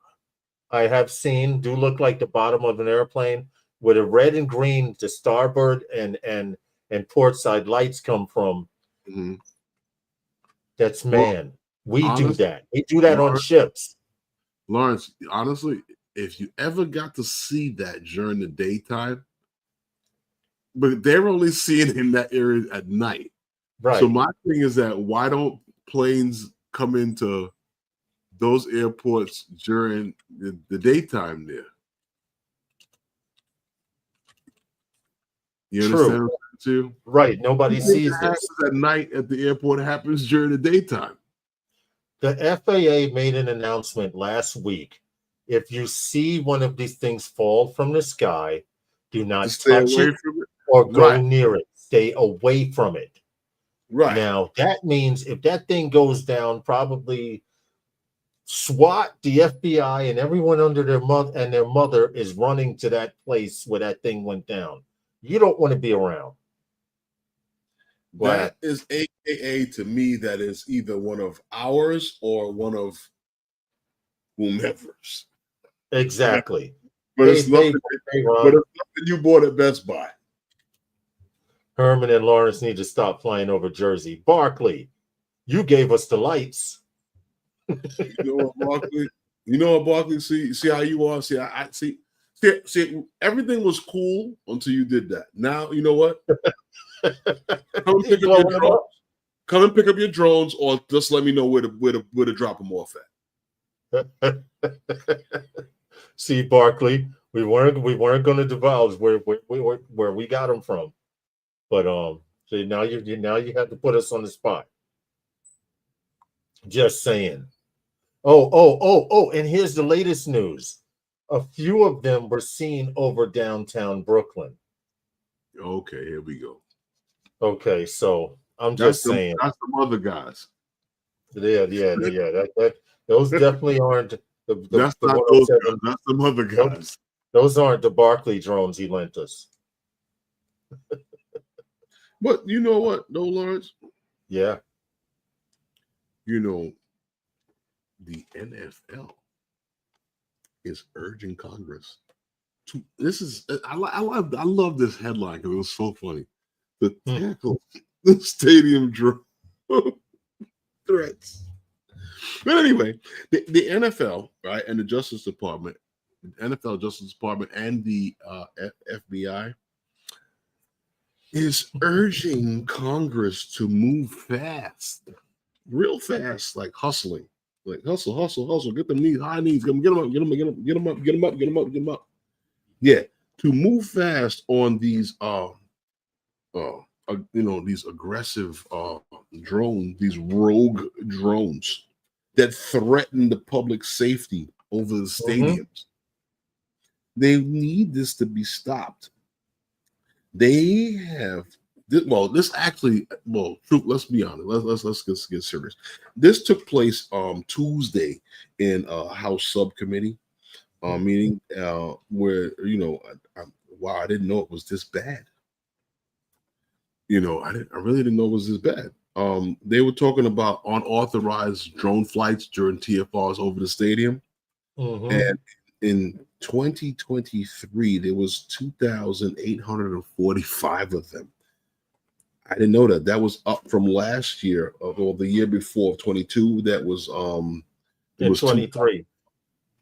I have seen do look like the bottom of an airplane with a red and green to starboard and port side lights come from. Mm-hmm. That's man. We do that. We do that on ships. Lawrence, honestly, if you ever got to see that during the daytime, but they're only seeing in that area at night. Right. So my thing is that why don't planes come into those airports during the daytime there? You understand what I'm saying too? Right. Nobody sees this. At night at the airport, it happens during the daytime. The FAA made an announcement last week. If you see one of these things fall from the sky, do not touch it or go near it. Stay away from it. Right. Now, that means if that thing goes down, probably SWAT, the FBI, and everyone under their mother is running to that place where that thing went down. You don't want to be around. That is AKA to me, that is either one of ours or one of whomever's. Exactly. But it's nothing you bought at Best Buy. Herman and Lawrence need to stop flying over Jersey. Barkley, you gave us the lights. You know what, Barkley? See how you are? See, see, everything was cool until you did that. Now, you know what? Come and pick up your drones, or just let me know where to drop them off at. See, Barkley, we weren't going to divulge where we got them from, but so now you have to put us on the spot. Just saying. Oh! And here's the latest news. A few of them were seen over downtown Brooklyn. Okay, here we go. Okay, so I'm just saying. That's some other guys. Yeah. Those definitely aren't that's not those guys. That's some other guys. Those aren't the Barkley drones he lent us. But you know what, though, Lawrence? Yeah. You know, the NFL is urging Congress to. This is I love this headline because it was so funny. To tackle the stadium drone threats. But anyway, the NFL, right, and the Justice Department, NFL Justice Department, and the FBI is urging Congress to move fast, real fast, like hustling, like hustle, get them knees, high knees, get them up. Yeah, to move fast on these these aggressive drones, these rogue drones that threaten the public safety over the stadiums. They need this to be stopped. They have let's be honest. Let's get serious. This took place Tuesday in a House subcommittee meeting where I didn't know it was this bad. I really didn't know it was this bad. They were talking about unauthorized drone flights during TFRs over the stadium, and in 2023 there was 2,845 of them. I didn't know that. That was up from last year, or the year before, 22. That was in 23.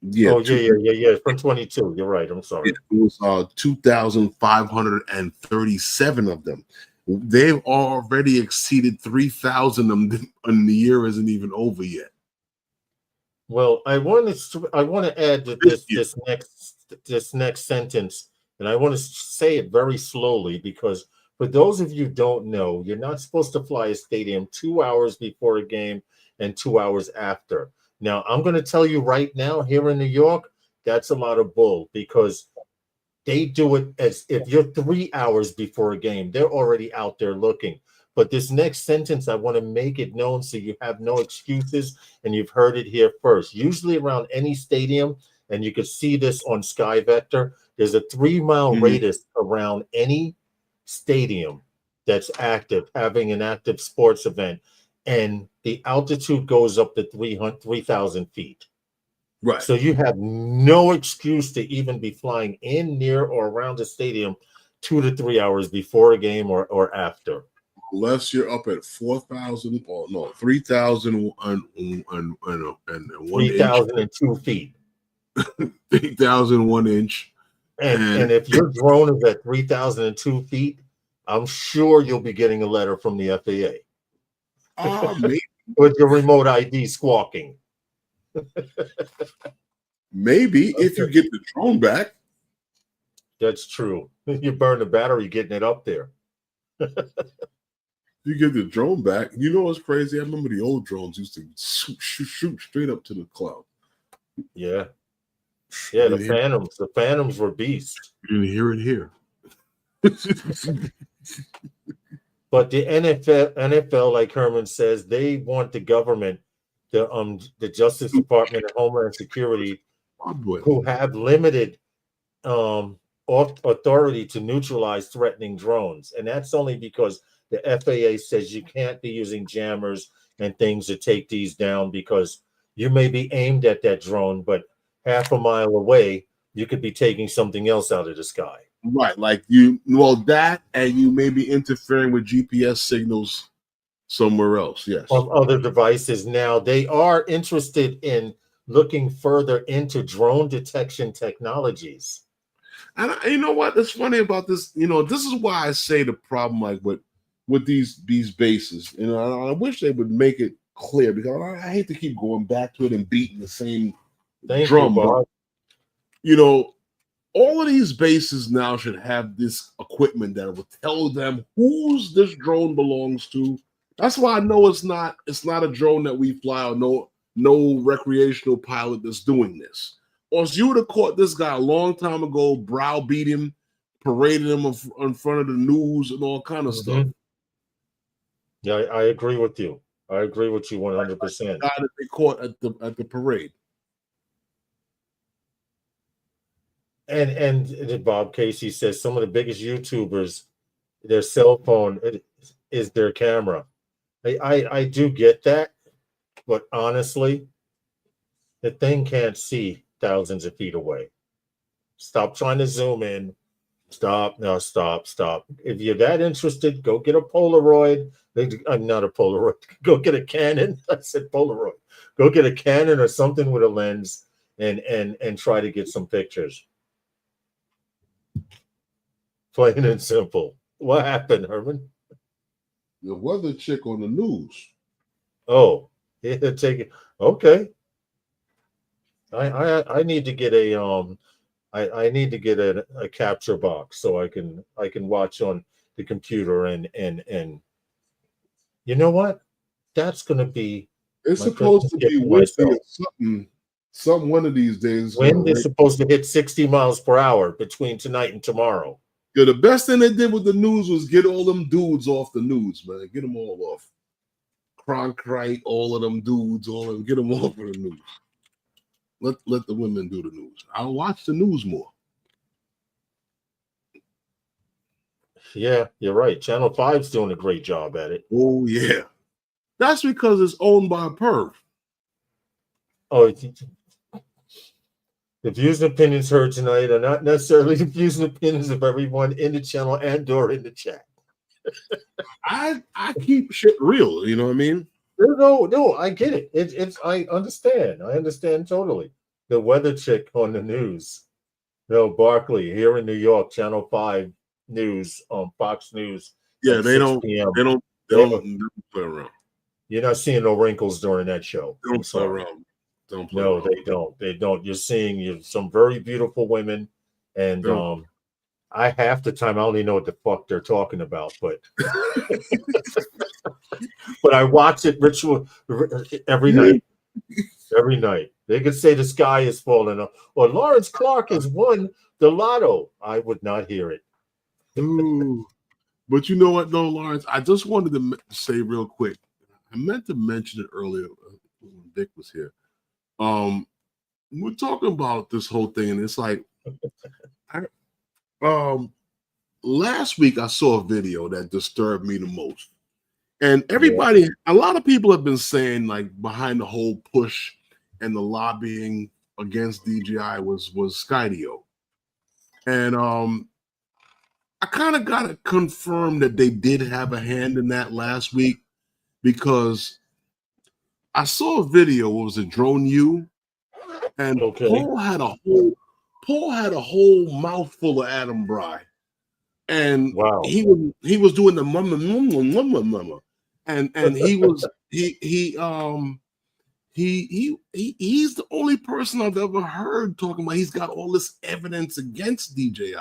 Yeah. Oh, yeah. From 22. You're right. I'm sorry. It was 2,537 of them. They've already exceeded 3,000 of them, and the year isn't even over yet. Well, I want to add to this next sentence, and I want to say it very slowly because for those of you who don't know, you're not supposed to fly a stadium 2 hours before a game and 2 hours after. Now, I'm going to tell you right now, here in New York, that's a lot of bull because they do it as if you're 3 hours before a game. They're already out there looking. But this next sentence, I want to make it known so you have no excuses, and you've heard it here first. Usually around any stadium, and you can see this on Sky Vector, there's a 3-mile radius around any stadium that's active, having an active sports event, and the altitude goes up to 3,000 feet. Right. So you have no excuse to even be flying in, near, or around the stadium 2 to 3 hours before a game or after. Unless you're up at 4,000 or no 3,000 and 3,002 feet. 3,001 inch. And if your drone is at 3,002 feet, I'm sure you'll be getting a letter from the FAA. Maybe. With your remote ID squawking. Maybe if you get the drone back. That's true. You burn the battery getting it up there. You get the drone back. You know what's crazy? I remember the old drones used to shoot straight up to the cloud. Yeah. Yeah, the Phantoms were beasts. You didn't hear it here. But the NFL, like Herman says, they want the government, the Justice Department and Homeland Security, who have limited authority to neutralize threatening drones. And that's only because the FAA says you can't be using jammers and things to take these down because you may be aimed at that drone, but half a mile away, you could be taking something else out of the sky. Right, like that, and you may be interfering with GPS signals somewhere else. Yes, from other devices. Now they are interested in looking further into drone detection technologies. And you know what? It's funny about this. This is why I say the problem, like with these bases. I wish they would make it clear because I hate to keep going back to it and beating the same drum. But, all of these bases now should have this equipment that will tell them whose this drone belongs to. That's why I know it's not a drone that we fly or no recreational pilot that's doing this. Or else you would have caught this guy a long time ago, browbeat him, paraded him in front of the news and all kind of stuff. Yeah, I agree with you. I agree with you 100%. The guy that they caught at the parade. And Bob Casey says some of the biggest YouTubers, their cell phone is their camera. I do get that, but honestly, the thing can't see thousands of feet away. Stop trying to zoom in. Stop. No, stop. If you're that interested, go get a Polaroid. I'm not a Polaroid. Go get a Canon. I said Polaroid. Go get a Canon or something with a lens and try to get some pictures. Plain and simple. What happened, Herman? The weather chick on the news. Oh, yeah, take it. Okay. I need to get a I need to get a capture box so I can watch on the computer and you know what? That's gonna be. It's supposed to be windy or something. Some one of these days. Wind is supposed to hit 60 miles per hour between tonight and tomorrow. Yeah, the best thing they did with the news was get all them dudes off the news, man. Get them all off. Cronkite, all of them dudes, all of them, get them off of the news. Let the women do the news. I'll watch the news more. Yeah, you're right. Channel 5's doing a great job at it. Oh, yeah. That's because it's owned by a perv. Oh, the views and opinions heard tonight are not necessarily the views and opinions of everyone in the channel and or in the chat. I keep shit real, you know what I mean? No, I get it. It's I understand. I understand totally. The weather chick on the news. No, Barkley here in New York, Channel 5 News on Fox News. Yeah, they don't play around. You're not seeing no wrinkles during that show. They don't play around. No, they don't. They don't. You're seeing some very beautiful women, and I half the time I don't even know what the fuck they're talking about, but but I watch it every night. Every night. They could say the sky is falling or Lawrence Clark has won the lotto. I would not hear it. Ooh. But you know what, though, Lawrence? I just wanted to say real quick. I meant to mention it earlier when Vic was here. We're talking about this whole thing, and it's like, last week I saw a video that disturbed me the most, and everybody, a lot of people have been saying like behind the whole push and the lobbying against DJI was Skydio, and I kind of got to confirm that they did have a hand in that last week because I saw a video. It was a drone U, and Paul had a whole mouthful of Adam Bry, and he was doing the mama, and he's the only person I've ever heard talking about he's got all this evidence against DJI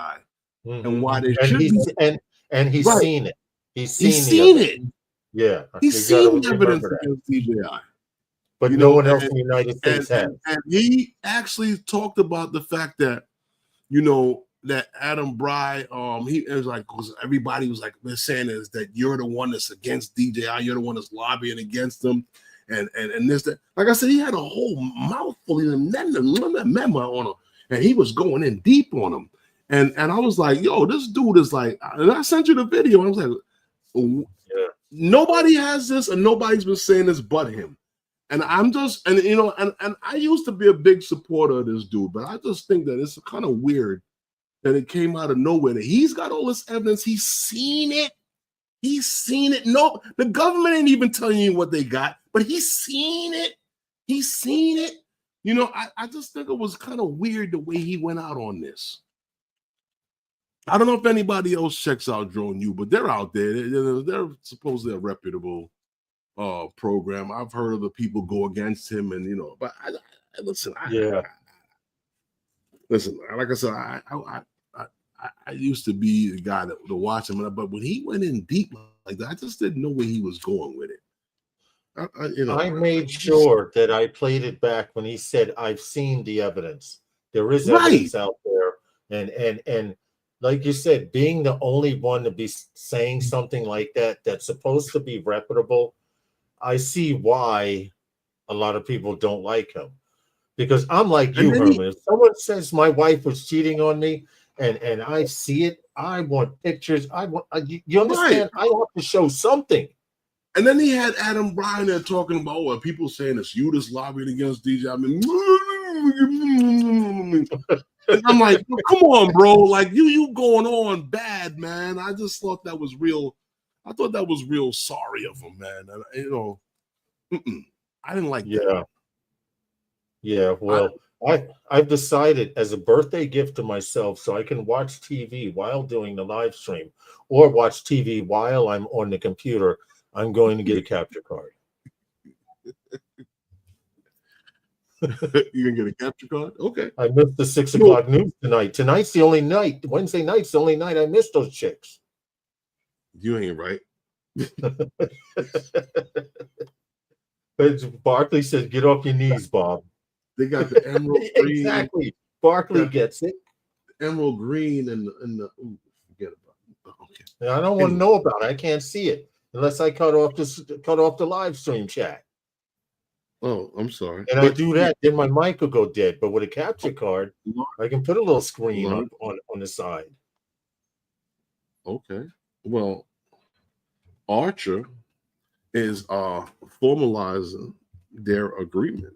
and why they shouldn't. And he's seen it. He's seen it. Yeah, he's seen evidence against DJI. But no one else in the United States has. And he actually talked about the fact that, that Adam Bry, he was like, because everybody was like, they're saying is that you're the one that's against DJI, you're the one that's lobbying against them, and this, that. Like I said, he had a whole mouthful of memo on him, and he was going in deep on him. And I was like, yo, this dude is like, and I sent you the video, and I was like, nobody has this, and nobody's been saying this but him. And I'm just, and I used to be a big supporter of this dude, but I just think that it's kind of weird that it came out of nowhere that he's got all this evidence. He's seen it. He's seen it. No, the government ain't even telling you what they got, but he's seen it. He's seen it. I just think it was kind of weird the way he went out on this. I don't know if anybody else checks out Drone U, but they're out there. They're supposedly a reputable program. I've heard of the people go against him, and but listen, like I said, I used to be the guy to watch him, but when he went in deep like that, I just didn't know where he was going with it. I made sure that I played it back when he said, "I've seen the evidence. There is evidence out there," and like you said, being the only one to be saying something like that that's supposed to be reputable. I see why a lot of people don't like him, because I'm like you, Herman. If someone says my wife was cheating on me and I see it, I want pictures. You understand? I want to show something. And then he had Adam Bryan there talking about people saying it's you that's lobbying against DJI. I mean, And I'm like, well, come on, bro. Like you going on bad, man. I just thought that was real. I thought that was real sorry of him, man. And, you know, I didn't like that. Yeah. Well, I've decided as a birthday gift to myself, so I can watch TV while doing the live stream, or watch TV while I'm on the computer, I'm going to get a capture card. You gonna get a capture card? Okay. I missed the 6 o'clock news tonight. Tonight's the only night. Wednesday night's the only night I missed those chicks. You ain't right. Barkley says, "Get off your knees, Bob." They got the emerald green. Exactly. Barkley gets it. Emerald green and the forget about it. Okay. I don't want to know about it. I can't see it unless I cut off the live stream chat. Oh, I'm sorry. And I do that, then my mic will go dead. But with a capture card, I can put a little screen on the side. Okay. Well, Archer is formalizing their agreement.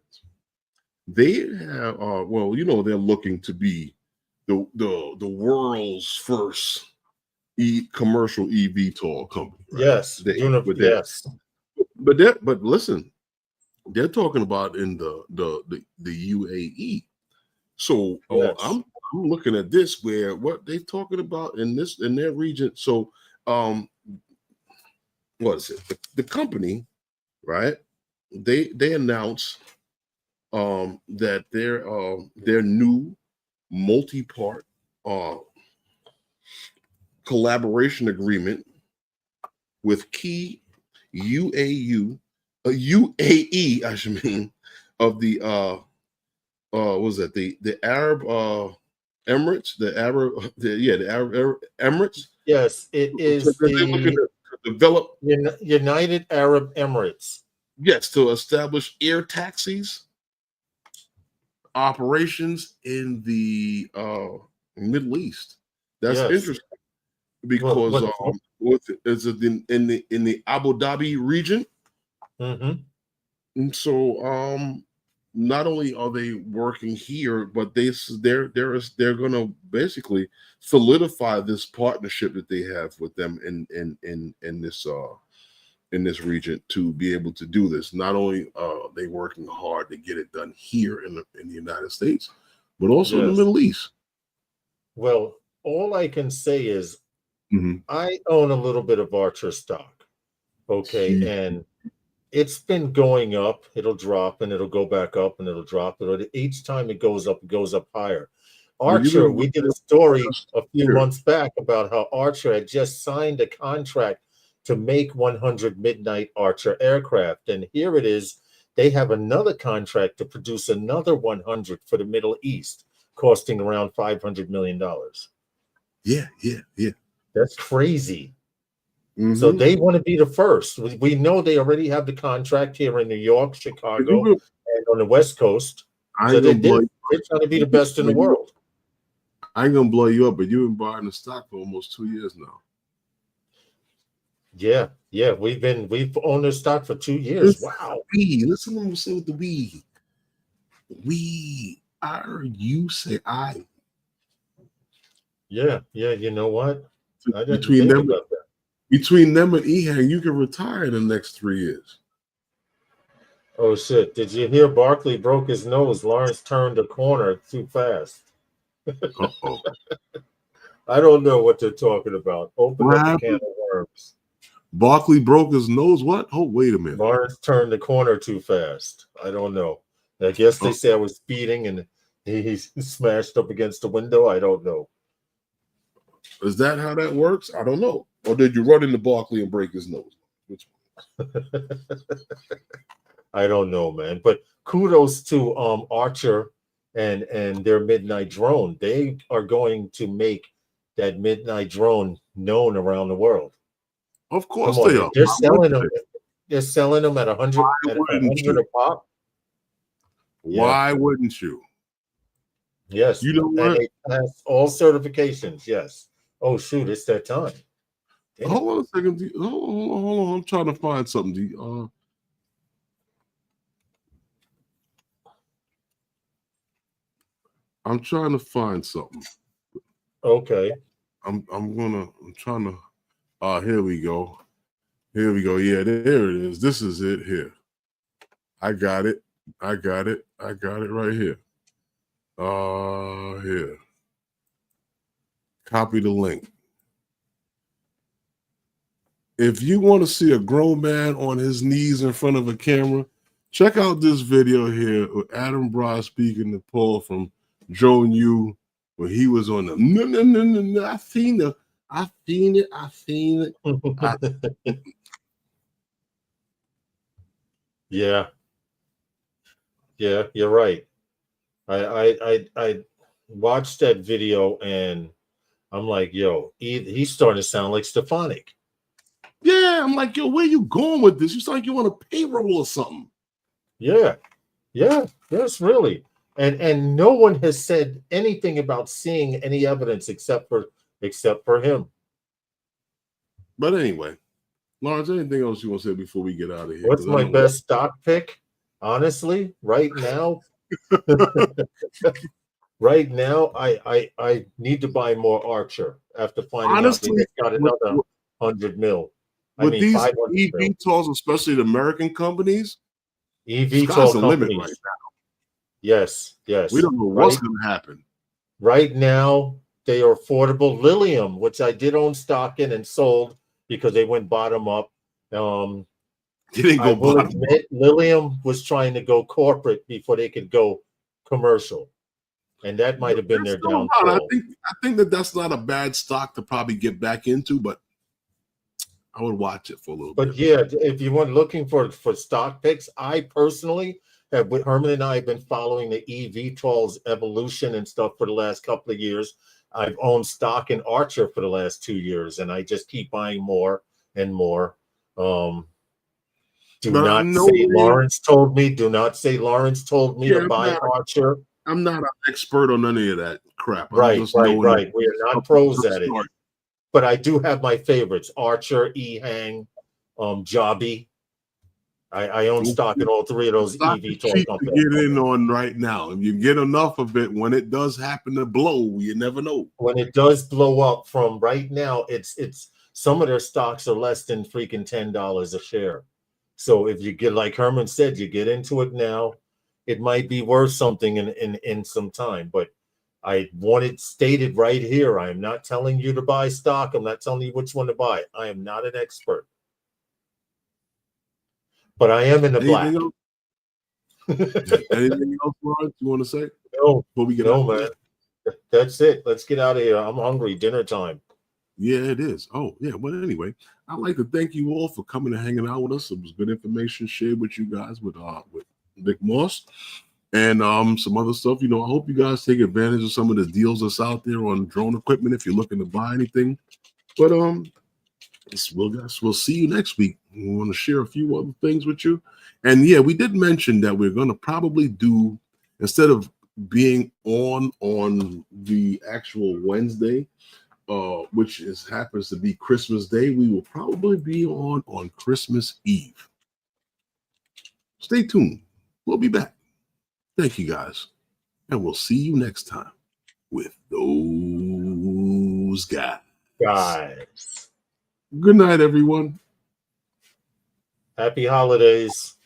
They have well, you know, they're looking to be the world's first commercial eVTOL company. Right? Yes. Yes. But listen, they're talking about in the UAE. So yes. I'm looking at this where what they're talking about in their region. So what is it? The company, right? They announce that their new multi-part collaboration agreement with key UAE, I should mean, of the what was that, the Arab Emirates, the Arab Emirates. Yes, it is looking to develop United Arab Emirates. Yes, to establish air taxis operations in the Middle East. That's interesting because it's in the Abu Dhabi region. Mm-hmm. And so not only are they working here, but they're going to basically solidify this partnership that they have with them in this region to be able to do this. Not only are they working hard to get it done here in the United States, but also in the Middle East. Well, all I can say is I own a little bit of Archer stock. Okay, and it's been going up. It'll drop and it'll go back up and it'll drop. Each time it goes up higher. Archer, we did a story a few months back about how Archer had just signed a contract to make 100 Midnight Archer aircraft. And here it is. They have another contract to produce another 100 for the Middle East, costing around $500 million. Yeah. That's crazy. So they want to be the first. We know they already have the contract here in New York, Chicago, and on the West Coast. So they're trying to be the best in the world. I ain't gonna blow you up, but you've been buying the stock for almost 2 years now. Yeah, we've owned their stock for 2 years. Wow. Listen to them say with the you say I. Yeah, you know what? Between them and Ehang, you can retire in the next 3 years. Oh shit! Did you hear Barkley broke his nose? Lawrence turned a corner too fast. Uh-oh. I don't know what they're talking about. Open up the can of worms. Barkley broke his nose. What? Oh, wait a minute. Lawrence turned the corner too fast. I don't know. I guess they say I was speeding and he smashed up against the window. I don't know. Is that how that works? I don't know. Or did you run into Barkley and break his nose? Which one? I don't know, man. But kudos to Archer and their Midnight drone. They are going to make that Midnight drone known around the world. Of course they are. They're selling them. They're selling them at 100 a pop. Why wouldn't you? Yes. You know what? And they pass all certifications. Yes. Oh shoot! It's that time. Damn. Hold on a second. Hold on. I'm trying to find something. I'm trying to find something. Okay. I'm trying to. Here we go. Here we go. Yeah, there it is. This is it here. I got it. I got it right here. Here. Copy the link. If you want to see a grown man on his knees in front of a camera, check out this video here with Adam Bra speaking to Paul from Drone U when he was on the no. I seen it. Yeah, you're right. I watched that video and I'm like, yo, he's starting to sound like Stefanik. Yeah, I'm like, yo, where you going with this? You sound like you want a payroll or something. Yeah, yes, really. And no one has said anything about seeing any evidence except for him. But anyway, Lawrence, anything else you want to say before we get out of here? What's my best stock pick? Honestly, right now, I need to buy more Archer after finding out they got another 100 mil. With these eVTOLs, especially the American companies, eVTOL the limit right now. Yes. We don't know what's going to happen. Right now, they are affordable. Lilium, which I did own stock in and sold because they went bottom up. I will admit, Lilium was trying to go corporate before they could go commercial, and that might have been their downfall. I think that's not a bad stock to probably get back into, but I would watch it for a little bit. But yeah, if you want looking for stock picks, I personally have, with Herman and I have been following the eVTOLs evolution and stuff for the last couple of years. I've owned stock in Archer for the last 2 years, and I just keep buying more and more. Do not say Lawrence told me to buy Archer. I'm not an expert on any of that crap. Right. We are not pros at it. But I do have my favorites: Archer, EHang, Jobby. I own stock in all three of those eVTOL companies. To get in on right now. If you get enough of it, when it does happen to blow, you never know. When it does blow up, from right now, it's some of their stocks are less than freaking $10 a share. So if you get, like Herman said, you get into it now, it might be worth something in some time. But I want it stated right here. I am not telling you to buy stock. I'm not telling you which one to buy. I am not an expert. But I am in the black. Anything else, Lawrence, you want to say? No, before we get man. That's it. Let's get out of here. I'm hungry. Dinner time. Yeah, it is. Oh, yeah. Well, anyway, I'd like to thank you all for coming and hanging out with us. It was good information shared with you guys with Vic Moss and some other stuff. You know, I hope you guys take advantage of some of the deals that's out there on drone equipment if you're looking to buy anything. But we'll see you next week. We want to share a few other things with you. And yeah, we did mention that we're going to probably do, instead of being on the actual Wednesday, which happens to be Christmas Day, we will probably be on Christmas Eve. Stay tuned. We'll be back. Thank you guys. And we'll see you next time with those guys. Good night, everyone. Happy holidays.